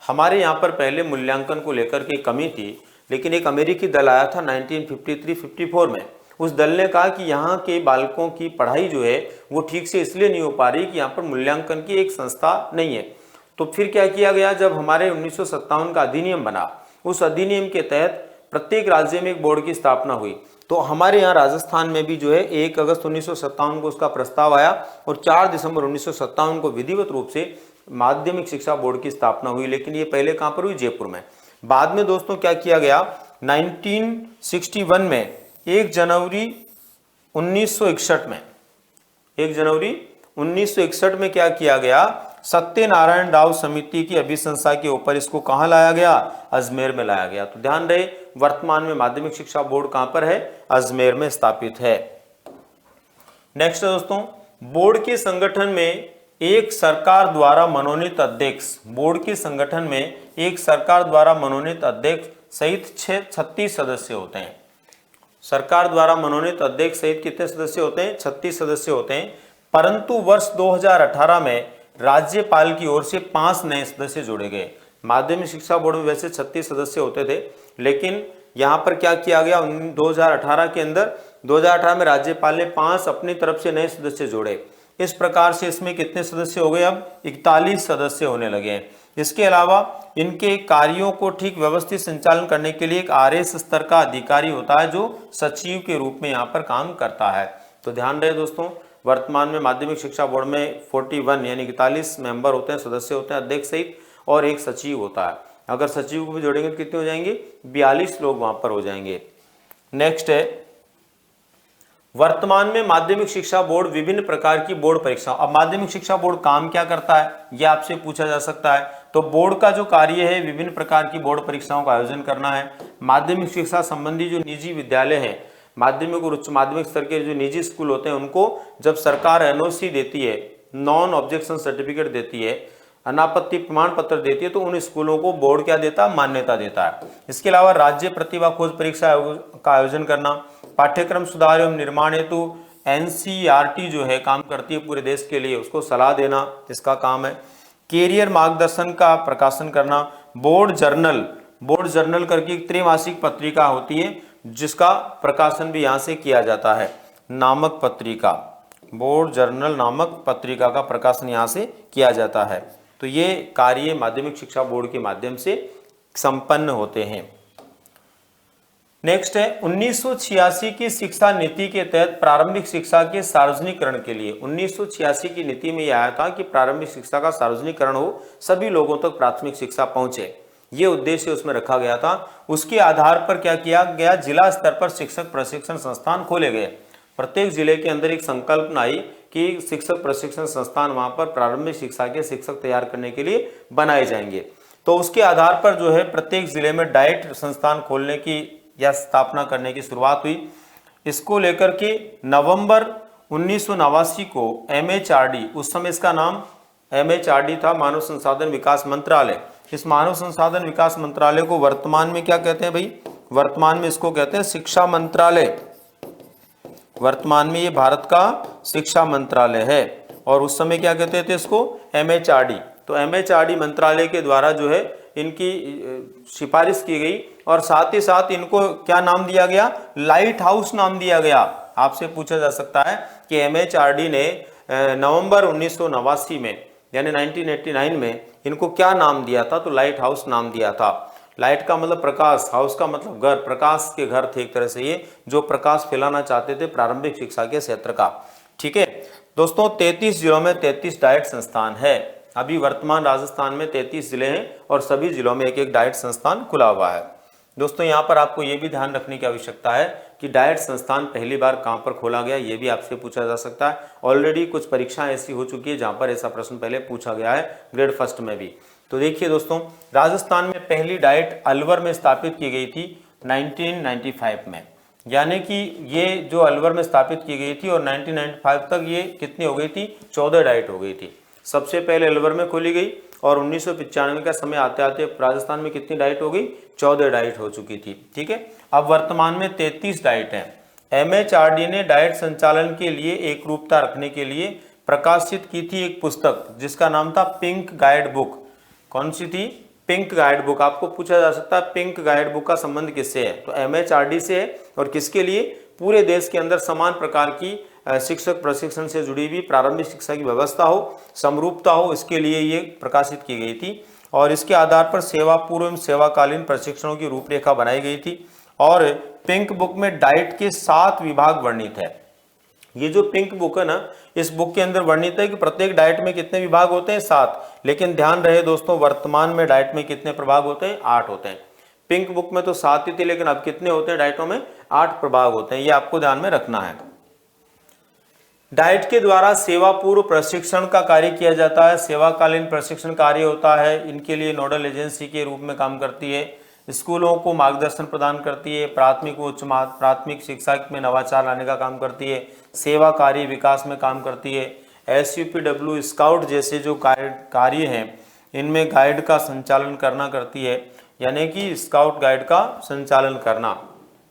हमारे यहाँ पर पहले मूल्यांकन को लेकर के कमी थी, लेकिन एक अमेरिकी दल आया था 1953-54 में। उस दल ने कहा कि यहाँ के बालकों की पढ़ाई जो है वो ठीक से इसलिए नहीं हो पा रही कि यहाँ पर मूल्यांकन की एक संस्था नहीं है। तो फिर क्या किया गया, जब हमारे 1957 का अधिनियम बना, उस अधिनियम के तहत प्रत्येक राज्य में एक बोर्ड की स्थापना हुई। तो हमारे यहाँ राजस्थान में भी जो है 1 अगस्त 1957 को उसका प्रस्ताव आया और 4 दिसंबर 1957 को विधिवत रूप से माध्यमिक शिक्षा बोर्ड की स्थापना हुई। लेकिन ये पहले कहाँ पर हुई? जयपुर में। बाद में दोस्तों क्या किया गया, 1961 में 1 जनवरी 1961 में 1 जनवरी 1961 में क्या किया गया, सत्यनारायण राव समिति की अभिशंसा के ऊपर इसको कहां लाया गया? अजमेर में लाया गया। तो ध्यान रहे, वर्तमान में माध्यमिक शिक्षा बोर्ड कहां पर है? अजमेर में स्थापित है। नेक्स्ट दोस्तों, बोर्ड के संगठन में एक सरकार द्वारा मनोनीत अध्यक्ष, बोर्ड के संगठन में एक सरकार द्वारा मनोनीत अध्यक्ष सहित 36 सदस्य होते हैं। सरकार द्वारा मनोनीत अध्यक्ष सहित कितने सदस्य होते हैं? 36 सदस्य होते हैं। परंतु वर्ष 2018 में राज्यपाल की ओर से 5 नए सदस्य जोड़े गए। माध्यमिक शिक्षा बोर्ड में वैसे 36 सदस्य होते थे, लेकिन यहाँ पर क्या किया गया 2018 के अंदर, 2018 में राज्यपाल ने 5 अपनी तरफ से नए सदस्य जोड़े। इस प्रकार से इसमें कितने सदस्य हो गए, अब 41 सदस्य होने लगे हैं। इसके अलावा इनके कार्यों को ठीक व्यवस्थित संचालन करने के लिए एक RS स्तर का अधिकारी होता है जो सचिव के रूप में यहाँ पर काम करता है। तो ध्यान रहे दोस्तों, वर्तमान में माध्यमिक शिक्षा बोर्ड में 41 यानी 41 मेंबर होते हैं, सदस्य होते हैं अध्यक्ष सहित, और एक सचिव होता है। अगर सचिव को भी जोड़ेंगे तो कितने हो जाएंगे, 42 लोग वहां पर हो जाएंगे। नेक्स्ट है, वर्तमान में माध्यमिक शिक्षा बोर्ड विभिन्न प्रकार की बोर्ड परीक्षा। अब माध्यमिक शिक्षा बोर्ड काम क्या करता है, यह आपसे पूछा जा सकता है। तो बोर्ड का जो कार्य है विभिन्न प्रकार की बोर्ड परीक्षाओं का आयोजन करना है। माध्यमिक शिक्षा संबंधी जो निजी विद्यालय हैं, माध्यमिक और उच्च माध्यमिक स्तर के जो निजी स्कूल होते हैं, उनको जब सरकार NOC देती है, नॉन ऑब्जेक्शन सर्टिफिकेट देती है, अनापत्ति प्रमाण पत्र देती है, तो उन स्कूलों को बोर्ड क्या देता है, मान्यता देता है। इसके अलावा राज्य प्रतिभा खोज परीक्षा का आयोजन करना, पाठ्यक्रम सुधार एवं निर्माण हेतु NCERT जो है काम करती है पूरे देश के लिए, उसको सलाह देना इसका काम है। कैरियर मार्गदर्शन का प्रकाशन करना, बोर्ड जर्नल करके एक त्रैमासिक पत्रिका होती है जिसका प्रकाशन भी यहाँ से किया जाता है, नामक पत्रिका, बोर्ड जर्नल नामक पत्रिका का प्रकाशन यहाँ से किया जाता है। तो ये कार्य माध्यमिक शिक्षा बोर्ड के माध्यम से संपन्न होते हैं। नेक्स्ट है 1986 की शिक्षा नीति के तहत प्रारंभिक शिक्षा के सार्वजनिकरण के लिए, 1986 की नीति में यह आया था कि प्रारंभिक शिक्षा का सार्वजनिकरण हो, सभी लोगों तक प्राथमिक शिक्षा पहुंचे, ये उद्देश्य उसमें रखा गया था। उसके आधार पर क्या किया गया, जिला स्तर पर शिक्षक प्रशिक्षण संस्थान खोले गए। प्रत्येक जिले के अंदर एक संकल्पना आई कि शिक्षक प्रशिक्षण संस्थान वहां पर प्रारंभिक शिक्षा के शिक्षक तैयार करने के लिए बनाए जाएंगे। तो उसके आधार पर जो है प्रत्येक जिले में डाइट संस्थान खोलने की या स्थापना करने की शुरुआत हुई। इसको लेकर के नवंबर 1989 को MHRD, उस समय इसका नाम MHRD था, मानव संसाधन विकास मंत्रालय। इस मानव संसाधन विकास मंत्रालय को वर्तमान में क्या कहते हैं भाई, वर्तमान में इसको कहते हैं शिक्षा मंत्रालय। वर्तमान में ये भारत का शिक्षा मंत्रालय है, और उस समय क्या कहते थे इसको, MHRD। तो MHRD मंत्रालय के द्वारा जो है इनकी सिफारिश की गई, और साथ ही साथ इनको क्या नाम दिया गया, लाइट हाउस नाम दिया गया। आपसे पूछा जा सकता है कि MHRD ने नवंबर 1989 में यानी 1989 में इनको क्या नाम दिया था, तो लाइट हाउस नाम दिया था। लाइट का मतलब प्रकाश, हाउस का मतलब घर, प्रकाश के घर थे एक तरह से ये, जो प्रकाश फैलाना चाहते थे प्रारंभिक शिक्षा के क्षेत्र का। ठीक है दोस्तों, 33 जिलों में 33 डाइट संस्थान है। अभी वर्तमान राजस्थान में 33 जिले हैं और सभी जिलों में एक एक डाइट संस्थान खुला हुआ है। दोस्तों यहाँ पर आपको ये भी ध्यान रखने की आवश्यकता है कि डाइट संस्थान पहली बार कहाँ पर खोला गया, ये भी आपसे पूछा जा सकता है। ऑलरेडी कुछ परीक्षाएं ऐसी हो चुकी है जहाँ पर ऐसा प्रश्न पहले पूछा गया है, ग्रेड फर्स्ट में भी। तो देखिए दोस्तों, राजस्थान में पहली डाइट अलवर में स्थापित की गई थी 1995 में, यानी कि ये जो अलवर में स्थापित की गई थी, और 1995 तक ये कितनी हो गई थी, 14 डाइट हो गई थी। सबसे पहले अलवर में खोली गई, और 1995 का समय आते आते राजस्थान में कितनी डाइट हो गई, 14 डाइट हो चुकी थी। ठीक है, अब वर्तमान में 33 डाइट है। MHRD ने डाइट संचालन के लिए एक रूपता रखने के लिए प्रकाशित की थी एक पुस्तक जिसका नाम था पिंक गाइड बुक। कौन सी थी, पिंक गाइड बुक। आपको पूछा जा सकता है पिंक गाइड बुक का संबंध किससे है, तो MHRD से है, और किसके लिए, पूरे देश के अंदर समान प्रकार की शिक्षक प्रशिक्षण से जुड़ी हुई प्रारंभिक शिक्षा की व्यवस्था हो, समरूपता हो, इसके लिए ये प्रकाशित की गई थी। और इसके आधार पर सेवा पूर्व एवं सेवाकालीन प्रशिक्षणों की रूपरेखा बनाई गई थी। और पिंक बुक में डाइट के 7 विभाग वर्णित है। ये जो पिंक बुक है ना, इस बुक के अंदर वर्णित है कि प्रत्येक डाइट में कितने विभाग होते हैं, 7। लेकिन ध्यान रहे दोस्तों, वर्तमान में डाइट में कितने प्रभाग होते हैं, 8 होते हैं। पिंक बुक में तो 7 ही थे, लेकिन अब कितने होते हैं, डाइटों में 8 प्रभाग होते हैं। ये आपको ध्यान में रखना है। डाइट के द्वारा सेवा पूर्व प्रशिक्षण का कार्य किया जाता है, सेवाकालीन प्रशिक्षण कार्य होता है। इनके लिए नोडल एजेंसी के रूप में काम करती है, स्कूलों को मार्गदर्शन प्रदान करती है, प्राथमिक व उच्च प्राथमिक शिक्षा में नवाचार लाने का काम करती है, सेवा कार्य विकास में काम करती है। SUPW स्काउट जैसे जो कार्य हैं, इनमें गाइड का संचालन करना करती है, यानी कि स्काउट गाइड का संचालन करना,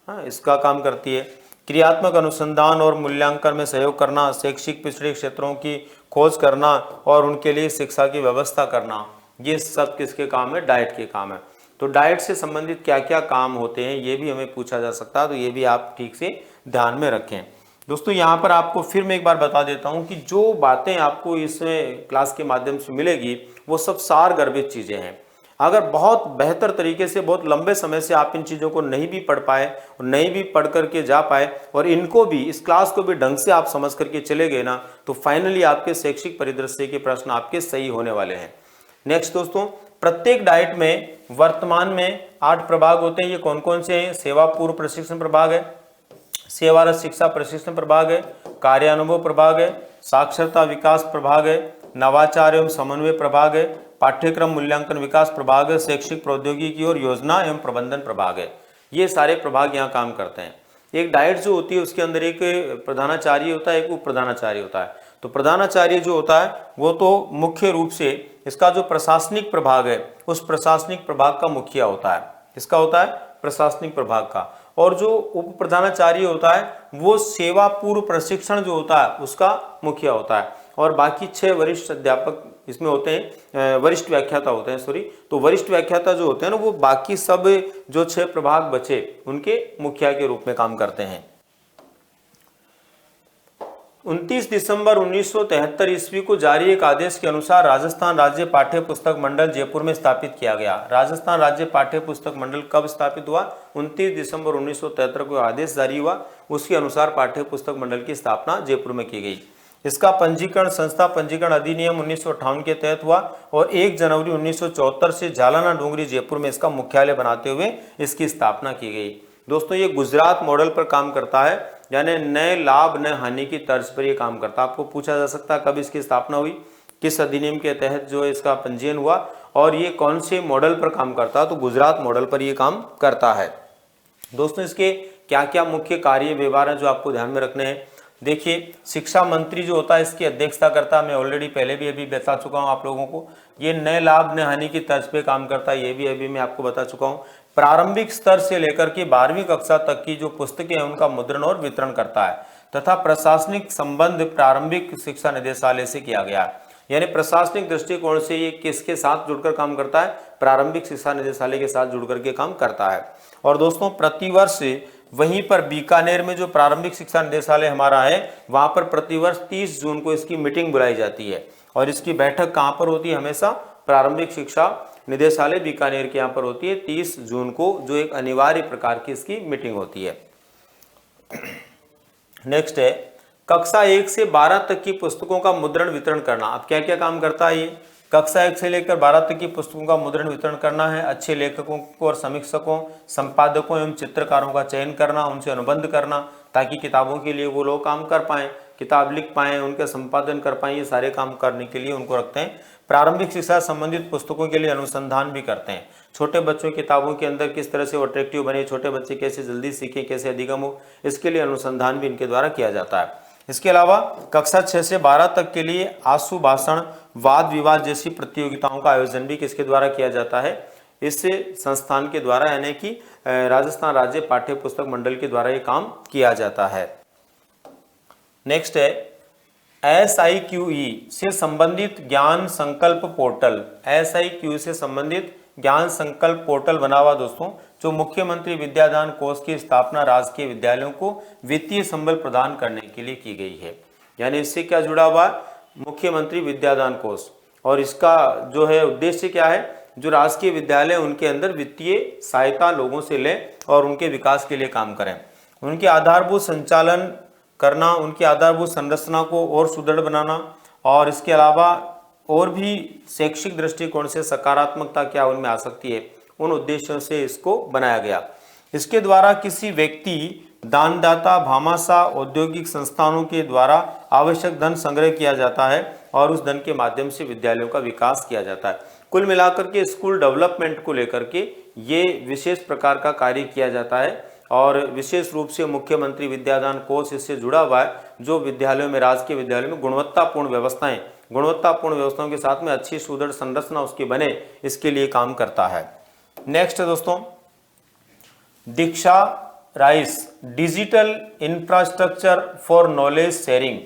हाँ, इसका काम करती है। क्रियात्मक अनुसंधान और मूल्यांकन में सहयोग करना, शैक्षिक पिछड़े क्षेत्रों की खोज करना और उनके लिए शिक्षा की व्यवस्था करना, ये सब किसके काम है? डाइट के काम है। तो डाइट से संबंधित क्या क्या काम होते हैं ये भी हमें पूछा जा सकता है, तो ये भी आप ठीक से ध्यान में रखें। दोस्तों यहाँ पर आपको फिर मैं एक बार बता देता हूँ कि जो बातें आपको इस क्लास के माध्यम से मिलेगी वो सब सार गर्भित चीज़ें हैं। अगर बहुत बेहतर तरीके से बहुत लंबे समय से आप इन चीज़ों को नहीं भी पढ़ पाए और नहीं भी पढ़ करके जा पाए और इनको भी, इस क्लास को भी ढंग से आप समझ करके चले गए ना, तो फाइनली आपके शैक्षिक परिदृश्य के प्रश्न आपके सही होने वाले हैं। नेक्स्ट दोस्तों, प्रत्येक डाइट में वर्तमान में 8 प्रभाग होते हैं। ये कौन कौन से हैं? सेवा पूर्व प्रशिक्षण प्रभाग है, सेवारत शिक्षा प्रशिक्षण प्रभाग है, कार्यानुभव प्रभाग है, साक्षरता विकास प्रभाग है, नवाचार एवं समन्वय प्रभाग है, पाठ्यक्रम मूल्यांकन विकास प्रभाग है, शैक्षिक प्रौद्योगिकी और योजना एवं प्रबंधन प्रभाग है। ये सारे प्रभाग यहाँ काम करते हैं। एक डाइट जो होती है उसके अंदर एक प्रधानाचार्य होता है, एक उप प्रधानाचार्य होता है। तो प्रधानाचार्य जो होता है वो तो मुख्य रूप से इसका जो प्रशासनिक प्रभाग है उस प्रशासनिक प्रभाग का मुखिया होता है। इसका होता है प्रशासनिक प्रभाग का। और जो उप प्रधानाचार्य होता है वो सेवा पूर्व प्रशिक्षण जो होता है उसका मुखिया होता है। और बाकी 6 वरिष्ठ अध्यापक इसमें होते हैं, वरिष्ठ व्याख्याता होते हैं, सॉरी। तो वरिष्ठ व्याख्याता जो होते हैं ना वो बाकी सब जो 6 प्रभाग बचे उनके मुखिया के रूप में काम करते हैं। 29 दिसंबर 1973 ईस्वी को जारी एक आदेश के अनुसार राजस्थान राज्य पाठ्य पुस्तक मंडल जयपुर में स्थापित किया गया। राजस्थान राज्य पाठ्य पुस्तक मंडल कब स्थापित हुआ? 29 दिसंबर 1973 को आदेश जारी हुआ, उसके अनुसार पाठ्य पुस्तक मंडल की स्थापना जयपुर में की गई। इसका पंजीकरण संस्था पंजीकरण अधिनियम 1958 के तहत हुआ और 1 जनवरी 1974 से झालाना डूंगरी जयपुर में इसका मुख्यालय बनाते हुए इसकी स्थापना की गई। दोस्तों ये गुजरात मॉडल पर काम करता है, यानी नए लाभ न हानि की तर्ज पर ये काम करता है। आपको पूछा जा सकता है कब इसकी स्थापना हुई, किस अधिनियम के तहत जो इसका पंजीयन हुआ और ये कौन से मॉडल पर काम करता है? तो गुजरात मॉडल पर ये काम करता है। दोस्तों इसके क्या क्या मुख्य कार्य व्यवहार हैं जो आपको ध्यान में रखने हैं? देखिए, शिक्षा मंत्री जो होता है इसकी अध्यक्षता करता है, मैं ऑलरेडी पहले भी अभी बता चुका हूं आप लोगों को। ये नए लाभ न हानि की तर्ज पे काम करता है, ये भी अभी मैं आपको बता चुका हूं। प्रारंभिक स्तर से लेकर के 12वीं कक्षा तक की जो पुस्तकें हैं उनका मुद्रण और वितरण करता है तथा प्रशासनिक संबंध प्रारंभिक शिक्षा निदेशालय से किया गया। यानी प्रशासनिक दृष्टिकोण से ये किसके साथ जुड़कर काम करता है? प्रारंभिक शिक्षा निदेशालय के साथ जुड़कर के काम करता है। और दोस्तों प्रतिवर्ष वहीं पर बीकानेर में जो प्रारंभिक शिक्षा निदेशालय हमारा है वहां पर प्रतिवर्ष 30 जून को इसकी मीटिंग बुलाई जाती है और इसकी बैठक कहां पर होती है? हमेशा प्रारंभिक शिक्षा निदेशालय बीकानेर के यहाँ पर होती है 30 जून को, जो एक अनिवार्य प्रकार की इसकी मीटिंग होती है। नेक्स्ट है कक्षा 1 से 12 तक की पुस्तकों का मुद्रण वितरण करना। अब क्या क्या काम करता है ये? कक्षा 1 से लेकर 12 तक की पुस्तकों का मुद्रण वितरण करना है, अच्छे लेखकों को और समीक्षकों, संपादकों एवं चित्रकारों का चयन करना, उनसे अनुबंध करना ताकि किताबों के लिए वो लोग काम कर पाएं, किताब लिख पाएं, उनका संपादन कर पाएं, ये सारे काम करने के लिए उनको रखते हैं। प्रारंभिक शिक्षा संबंधित पुस्तकों के लिए अनुसंधान भी करते हैं। छोटे बच्चों की किताबों के अंदर किस तरह से वो अट्रैक्टिव बने, छोटे बच्चे कैसे जल्दी सीखें, कैसे अधिगम हो, इसके लिए अनुसंधान भी इनके द्वारा किया जाता है। इसके अलावा कक्षा 6 से 12 तक के लिए आशु भाषण, वाद विवाद जैसी प्रतियोगिताओं का आयोजन भी किसके द्वारा किया जाता है? इस संस्थान के द्वारा, यानी कि राजस्थान राज्य पाठ्य पुस्तक मंडल के द्वारा ये काम किया जाता है। नेक्स्ट है SIQE से संबंधित ज्ञान संकल्प पोर्टल। SIQE से संबंधित ज्ञान संकल्प पोर्टल बना हुआ दोस्तों, जो मुख्यमंत्री विद्यादान कोष की स्थापना राजकीय विद्यालयों को वित्तीय संबल प्रदान करने के लिए की गई है। यानी इससे क्या जुड़ा हुआ? मुख्यमंत्री विद्यादान कोष। और इसका जो है उद्देश्य क्या है? जो राजकीय विद्यालय उनके अंदर वित्तीय सहायता लोगों से लें और उनके विकास के लिए काम करें, उनके आधारभूत संचालन करना, उनकी आधारभूत संरचना को और सुदृढ़ बनाना, और इसके अलावा और भी शैक्षिक दृष्टिकोण से सकारात्मकता क्या उनमें आ सकती है, उन उद्देश्यों से इसको बनाया गया। इसके द्वारा किसी व्यक्ति, दानदाता, भामाशाह, औद्योगिक संस्थानों के द्वारा आवश्यक धन संग्रह किया जाता है और उस धन के माध्यम से विद्यालयों का विकास किया जाता है। कुल मिलाकर के स्कूल डेवलपमेंट को लेकर के ये विशेष प्रकार का कार्य किया जाता है और विशेष रूप से मुख्यमंत्री विद्यादान कोष इससे जुड़ा हुआ है, जो विद्यालयों में, राजकीय विद्यालयों में गुणवत्तापूर्ण व्यवस्थाओं के साथ में अच्छी सुदृढ़ संरचना उसकी बने, इसके लिए काम करता है। नेक्स्ट दोस्तों, दीक्षा राइस digital infrastructure for knowledge sharing,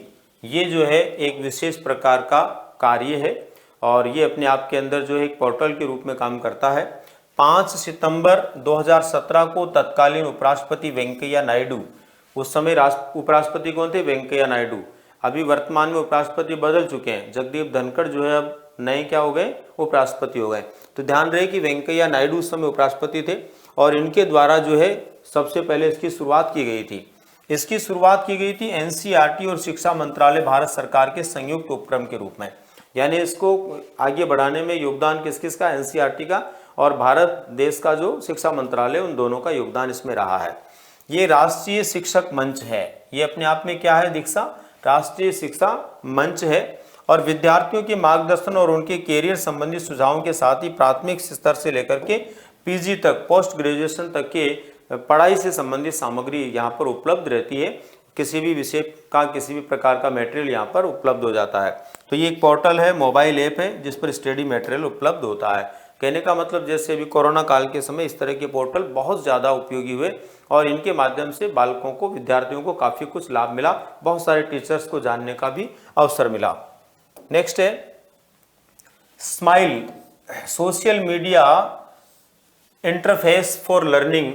ये जो है एक विशेष प्रकार का कार्य है और ये अपने आप के अंदर जो है एक पोर्टल के रूप में काम करता है। 5 सितंबर 2017 को तत्कालीन उपराष्ट्रपति वेंकैया नायडू, उस समय उपराष्ट्रपति कौन थे? वेंकैया नायडू। अभी वर्तमान में उपराष्ट्रपति बदल चुके हैं, जगदीप धनखड़ जो है अब नए क्या हो गए? उपराष्ट्रपति हो गए। तो ध्यान रहे कि वेंकैया नायडू उस समय उपराष्ट्रपति थे और इनके द्वारा जो है सबसे पहले इसकी शुरुआत की गई थी। इसकी शुरुआत की गई थी एनसीईआरटी और शिक्षा मंत्रालय भारत सरकार के संयुक्त उपक्रम के रूप में, यानी इसको आगे बढ़ाने में योगदान किस किस का? एनसीईआरटी का और भारत देश का जो शिक्षा मंत्रालय, उन दोनों का योगदान इसमें रहा है। ये राष्ट्रीय शिक्षक मंच है, ये अपने आप में क्या है? दीक्षा, राष्ट्रीय शिक्षा मंच है और विद्यार्थियों के मार्गदर्शन और उनके कैरियर संबंधी सुझावों के साथ ही प्राथमिक स्तर से लेकर के पीजी तक, पोस्ट ग्रेजुएशन तक के पढ़ाई से संबंधित सामग्री यहाँ पर उपलब्ध रहती है। किसी भी विषय का, किसी भी प्रकार का मटेरियल यहाँ पर उपलब्ध हो जाता है। तो ये एक पोर्टल है, मोबाइल ऐप है जिस पर स्टडी मटेरियल उपलब्ध होता है। कहने का मतलब जैसे अभी कोरोना काल के समय इस तरह के पोर्टल बहुत ज़्यादा उपयोगी हुए और इनके माध्यम से बालकों को, विद्यार्थियों को काफ़ी कुछ लाभ मिला, बहुत सारे टीचर्स को जानने का भी अवसर मिला। नेक्स्ट है smile, social media interface for learning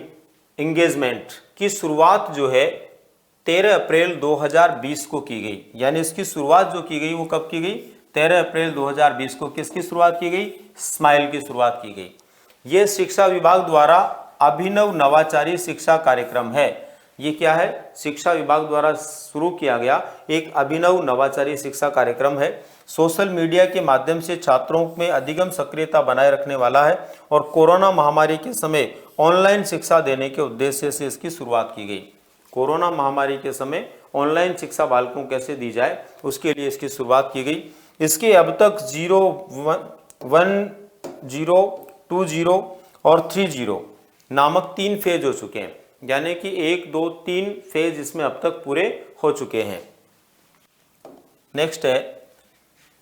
engagement की शुरुआत जो है 13 अप्रैल 2020 को की गई। यानी इसकी शुरुआत जो की गई वो कब की गई? 13 अप्रैल 2020 को। किसकी शुरुआत की गई? स्माइल की शुरुआत की गई। ये शिक्षा विभाग द्वारा अभिनव नवाचारी शिक्षा कार्यक्रम है। ये क्या है? शिक्षा विभाग द्वारा शुरू किया गया एक अभिनव नवाचारी शिक्षा कार्यक्रम है। सोशल मीडिया के माध्यम से छात्रों में अधिगम सक्रियता बनाए रखने वाला है और कोरोना महामारी के समय ऑनलाइन शिक्षा देने के उद्देश्य से इसकी शुरुआत की गई। कोरोना महामारी के समय ऑनलाइन शिक्षा बालकों कैसे दी जाए, उसके लिए इसकी शुरुआत की गई। इसके अब तक 0, 1, 0, 2, 0 और 3 0 नामक 3 फेज हो चुके हैं, यानी कि 1, 2, 3 फेज इसमें अब तक पूरे हो चुके हैं। नेक्स्ट है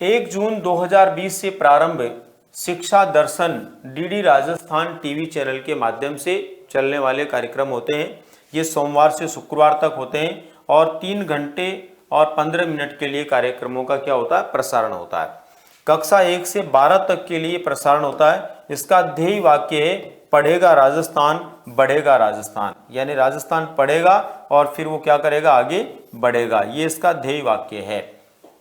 1 जून 2020 से प्रारंभ शिक्षा दर्शन डीडी राजस्थान टीवी चैनल के माध्यम से चलने वाले कार्यक्रम होते हैं। ये सोमवार से शुक्रवार तक होते हैं और 3 घंटे और 15 मिनट के लिए कार्यक्रमों का क्या होता है? प्रसारण होता है। कक्षा 1 से 12 तक के लिए प्रसारण होता है। इसका ध्येय वाक्य है पढ़ेगा राजस्थान बढ़ेगा राजस्थान, यानी राजस्थान पढ़ेगा और फिर वो क्या करेगा? आगे बढ़ेगा। ये इसका ध्येय वाक्य है,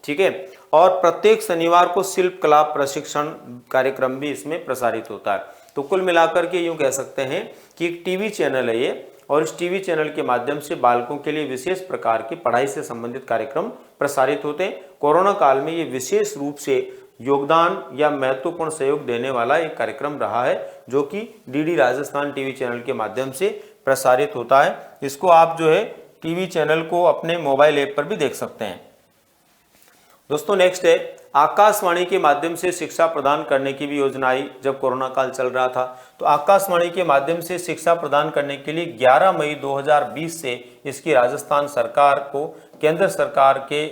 ठीक है। और प्रत्येक शनिवार को शिल्प कला प्रशिक्षण कार्यक्रम भी इसमें प्रसारित होता है। तो कुल मिलाकर के यूं कह सकते हैं कि एक टीवी चैनल है ये और इस टीवी चैनल के माध्यम से बालकों के लिए विशेष प्रकार की पढ़ाई से संबंधित कार्यक्रम प्रसारित होते हैं। कोरोना काल में ये विशेष रूप से योगदान या महत्वपूर्ण सहयोग देने वाला एक कार्यक्रम रहा है जो कि डीडी राजस्थान टीवी चैनल के माध्यम से प्रसारित होता है। इसको आप जो है टीवी चैनल को अपने मोबाइल ऐप पर भी देख सकते हैं। दोस्तों नेक्स्ट है आकाशवाणी के माध्यम से शिक्षा प्रदान करने की भी योजना आई जब कोरोना काल चल रहा था। तो आकाशवाणी के माध्यम से शिक्षा प्रदान करने के लिए 11 मई 2020 से इसकी राजस्थान सरकार को केंद्र सरकार के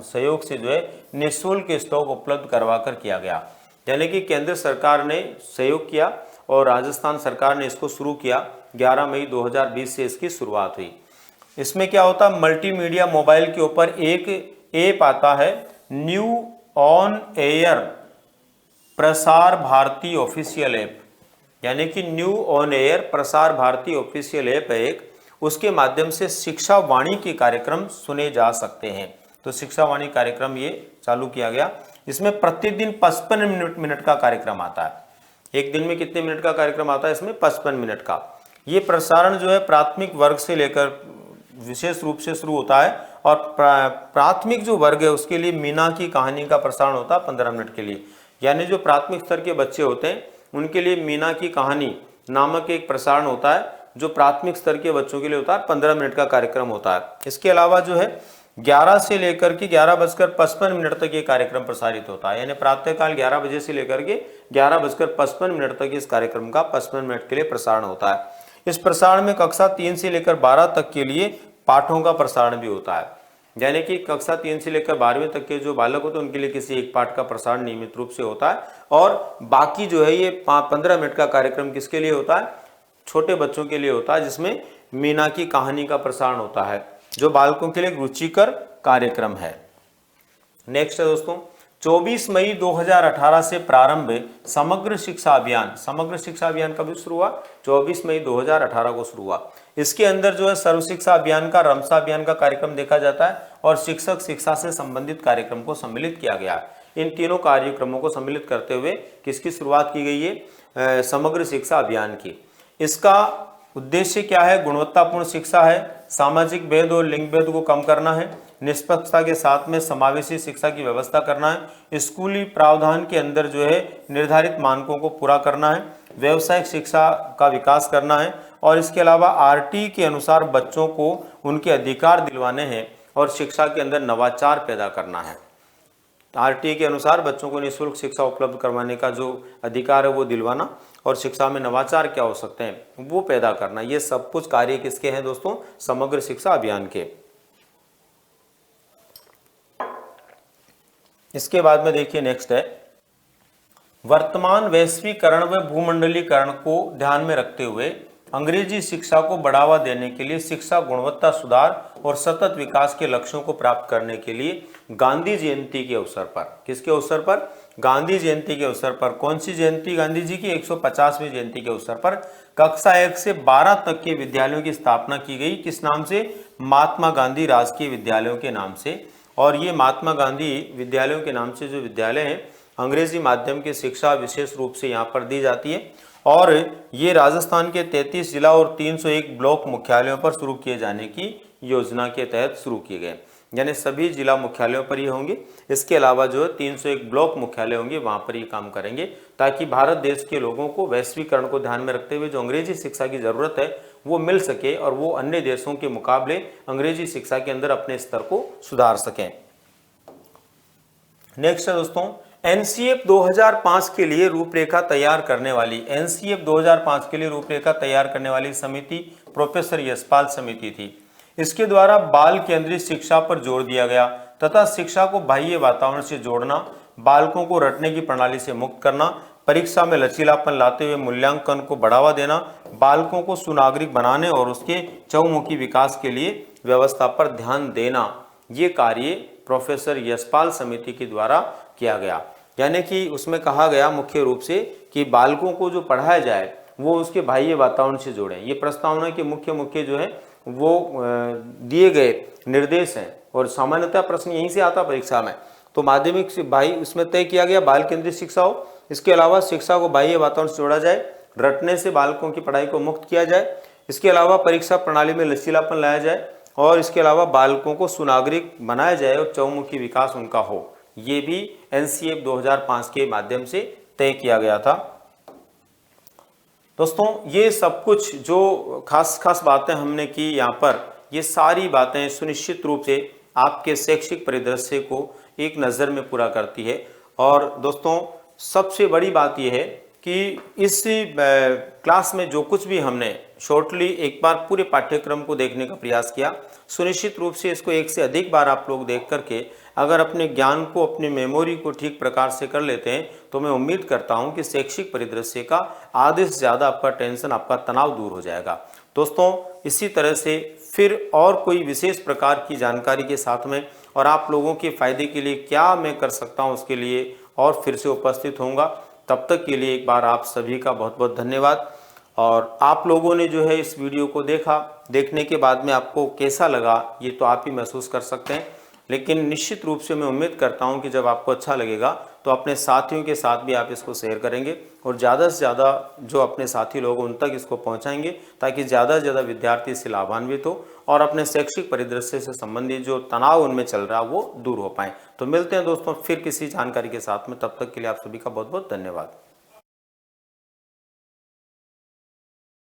सहयोग से जो है निःशुल्क स्टॉक उपलब्ध करवा कर किया गया। यानी कि केंद्र सरकार ने सहयोग किया और राजस्थान सरकार ने इसको शुरू किया। 11 मई 2020 से इसकी शुरुआत हुई। इसमें क्या होता है? मल्टीमीडिया मोबाइल के ऊपर एक ऐप आता है, new on air Prasar Bharati official app, यानी कि new on air Prasar Bharati official app है एक। उसके माध्यम से शिक्षा वाणी के कार्यक्रम सुने जा सकते हैं। तो शिक्षा वाणी कार्यक्रम ये चालू किया गया। इसमें प्रतिदिन 55 मिनट का कार्यक्रम आता है। एक दिन में कितने मिनट का कार्यक्रम आता है? इसमें 55 मिनट का। ये प्रसारण जो है प्राथमिक वर्ग से लेकर विशेष रूप से शुरू होता है और प्राथमिक जो वर्ग है उसके लिए मीना की कहानी का प्रसारण होता है 15 मिनट के लिए। यानी जो प्राथमिक स्तर के बच्चे होते हैं उनके लिए मीना की कहानी नामक एक प्रसारण होता है जो प्राथमिक स्तर के बच्चों के लिए होता है। 15 मिनट का कार्यक्रम होता है। इसके अलावा जो है 11 से लेकर के 11:55 तक ये कार्यक्रम प्रसारित होता है। यानी प्रातःकाल 11 बजे से लेकर के 11:55 तक इस कार्यक्रम का 55 मिनट के लिए प्रसारण होता है। इस प्रसारण में कक्षा 3 से लेकर 12 तक के लिए पाठों का प्रसारण भी होता है। यानी कि कक्षा 3 से लेकर 12वीं तक के जो बालक होते हैं उनके लिए किसी एक पाठ का प्रसारण नियमित रूप से होता है और बाकी जो है ये 15 मिनट का कार्यक्रम किसके लिए होता है? छोटे बच्चों के लिए होता है, जिसमें मीना की कहानी का प्रसारण होता है, जो बालकों के लिए एक रुचिकर कार्यक्रम है। नेक्स्ट है दोस्तों, 24 मई 2018 से प्रारंभ समग्र शिक्षा अभियान। समग्र शिक्षा अभियान कब शुरू हुआ? 24 मई 2018 को शुरू हुआ। इसके अंदर जो है सर्व शिक्षा अभियान का, रमसा अभियान का कार्यक्रम देखा जाता है और शिक्षक शिक्षा से संबंधित कार्यक्रम को सम्मिलित किया गया। इन तीनों कार्यक्रमों को सम्मिलित करते हुए किसकी शुरुआत की गई है? समग्र शिक्षा अभियान की। इसका उद्देश्य क्या है? गुणवत्तापूर्ण शिक्षा है, सामाजिक भेद और लिंग भेद को कम करना है, निष्पक्षता के साथ में समावेशी शिक्षा की व्यवस्था करना है, स्कूली प्रावधान के अंदर जो है निर्धारित मानकों को पूरा करना है, व्यावसायिक शिक्षा का विकास करना है और इसके अलावा आरटी के अनुसार बच्चों को उनके अधिकार दिलवाने हैं और शिक्षा के अंदर नवाचार पैदा करना है। आरटी के अनुसार बच्चों को निःशुल्क शिक्षा उपलब्ध करवाने का जो अधिकार है वो दिलवाना और शिक्षा में नवाचार क्या हो सकते हैं वो पैदा करना। ये सब कुछ कार्य किसके हैं दोस्तों? समग्र शिक्षा अभियान के। इसके बाद में देखिए नेक्स्ट है, वर्तमान वैश्वीकरण व भूमंडलीकरण को ध्यान में रखते हुए अंग्रेजी शिक्षा को बढ़ावा देने के लिए शिक्षा गुणवत्ता सुधार और सतत विकास के लक्ष्यों को प्राप्त करने के लिए गांधी जयंती के अवसर पर, किसके अवसर पर? गांधी जयंती के अवसर पर। कौन सी जयंती? गांधी जी की 150वीं जयंती के अवसर पर कक्षा 1 से 12 तक के विद्यालयों की स्थापना की गई। किस नाम से? महात्मा गांधी राजकीय विद्यालयों के नाम से। और ये महात्मा गांधी विद्यालयों के नाम से जो विद्यालय हैं, अंग्रेजी माध्यम की शिक्षा विशेष रूप से यहाँ पर दी जाती है और ये राजस्थान के 33 जिला और 301 ब्लॉक मुख्यालयों पर शुरू किए जाने की योजना के तहत शुरू किए गए, यानी सभी जिला मुख्यालयों पर ये होंगे। इसके अलावा जो है 301 ब्लॉक मुख्यालय होंगे, वहाँ पर ये काम करेंगे ताकि भारत देश के लोगों को वैश्वीकरण को ध्यान में रखते हुए जो अंग्रेजी शिक्षा की ज़रूरत है वो मिल सके और वो अन्य देशों के मुकाबले अंग्रेजी शिक्षा के अंदर अपने स्तर को सुधार सकें। नेक्स्ट है दोस्तों, एनसीएफ 2005 के लिए रूपरेखा तैयार करने वाली, एनसीएफ 2005 के लिए रूपरेखा तैयार करने वाली समिति प्रोफेसर यशपाल समिति थी। इसके द्वारा बाल केंद्रित शिक्षा पर जोर दिया गया तथा शिक्षा को बाह्य वातावरण से जोड़ना, बालकों को रटने की प्रणाली से मुक्त करना, परीक्षा में लचीलापन लाते हुए मूल्यांकन को बढ़ावा देना, बालकों को सुनागरिक बनाने और उसके चहुमुखी विकास के लिए व्यवस्था पर ध्यान देना, ये कार्य प्रोफेसर यशपाल समिति के द्वारा किया गया। यानी कि उसमें कहा गया मुख्य रूप से कि बालकों को जो पढ़ाया जाए वो उसके बाह्य वातावरण से जोड़ें। ये प्रस्तावना के मुख्य जो है वो दिए गए निर्देश हैं और सामान्यतः प्रश्न यहीं से आता परीक्षा में। तो माध्यमिक से भाई उसमें तय किया गया बाल केंद्रित शिक्षा हो, इसके अलावा शिक्षा को बाह्य वातावरण से जोड़ा जाए, रटने से बालकों की पढ़ाई को मुक्त किया जाए, इसके अलावा परीक्षा प्रणाली में लचीलापन लाया जाए और इसके अलावा बालकों को सुनागरिक बनाया जाए और चहुमुखी विकास उनका हो। ये भी एनसीएफ 2005 के माध्यम से तय किया गया था। दोस्तों ये सब कुछ जो खास बातें हमने की यहाँ पर, ये सारी बातें सुनिश्चित रूप से आपके शैक्षिक परिदृश्य को एक नज़र में पूरा करती है। और दोस्तों सबसे बड़ी बात यह है कि इस क्लास में जो कुछ भी हमने शॉर्टली एक बार पूरे पाठ्यक्रम को देखने का प्रयास किया, सुनिश्चित रूप से इसको एक से अधिक बार आप लोग देख करके अगर अपने ज्ञान को, अपनी मेमोरी को ठीक प्रकार से कर लेते हैं तो मैं उम्मीद करता हूं कि शैक्षिक परिदृश्य का आधे से ज़्यादा आपका टेंशन, आपका तनाव दूर हो जाएगा। दोस्तों इसी तरह से फिर और कोई विशेष प्रकार की जानकारी के साथ में और आप लोगों के फायदे के लिए क्या मैं कर सकता हूं उसके लिए और फिर से उपस्थित होऊंगा। तब तक के लिए एक बार आप सभी का बहुत बहुत धन्यवाद। और आप लोगों ने जो है इस वीडियो को देखा, देखने के बाद में आपको कैसा लगा ये तो आप ही महसूस कर सकते हैं, लेकिन निश्चित रूप से मैं उम्मीद करता हूं कि जब आपको अच्छा लगेगा तो अपने साथियों के साथ भी आप इसको शेयर करेंगे और ज़्यादा से ज़्यादा जो अपने साथी लोग उन तक इसको पहुंचाएंगे ताकि ज़्यादा से ज़्यादा विद्यार्थी इससे लाभान्वित हो और अपने शैक्षिक परिदृश्य से संबंधित जो तनाव उनमें चल रहा है वो दूर हो पाए। तो मिलते हैं दोस्तों फिर किसी जानकारी के साथ में, तब तक के लिए आप सभी का बहुत बहुत धन्यवाद।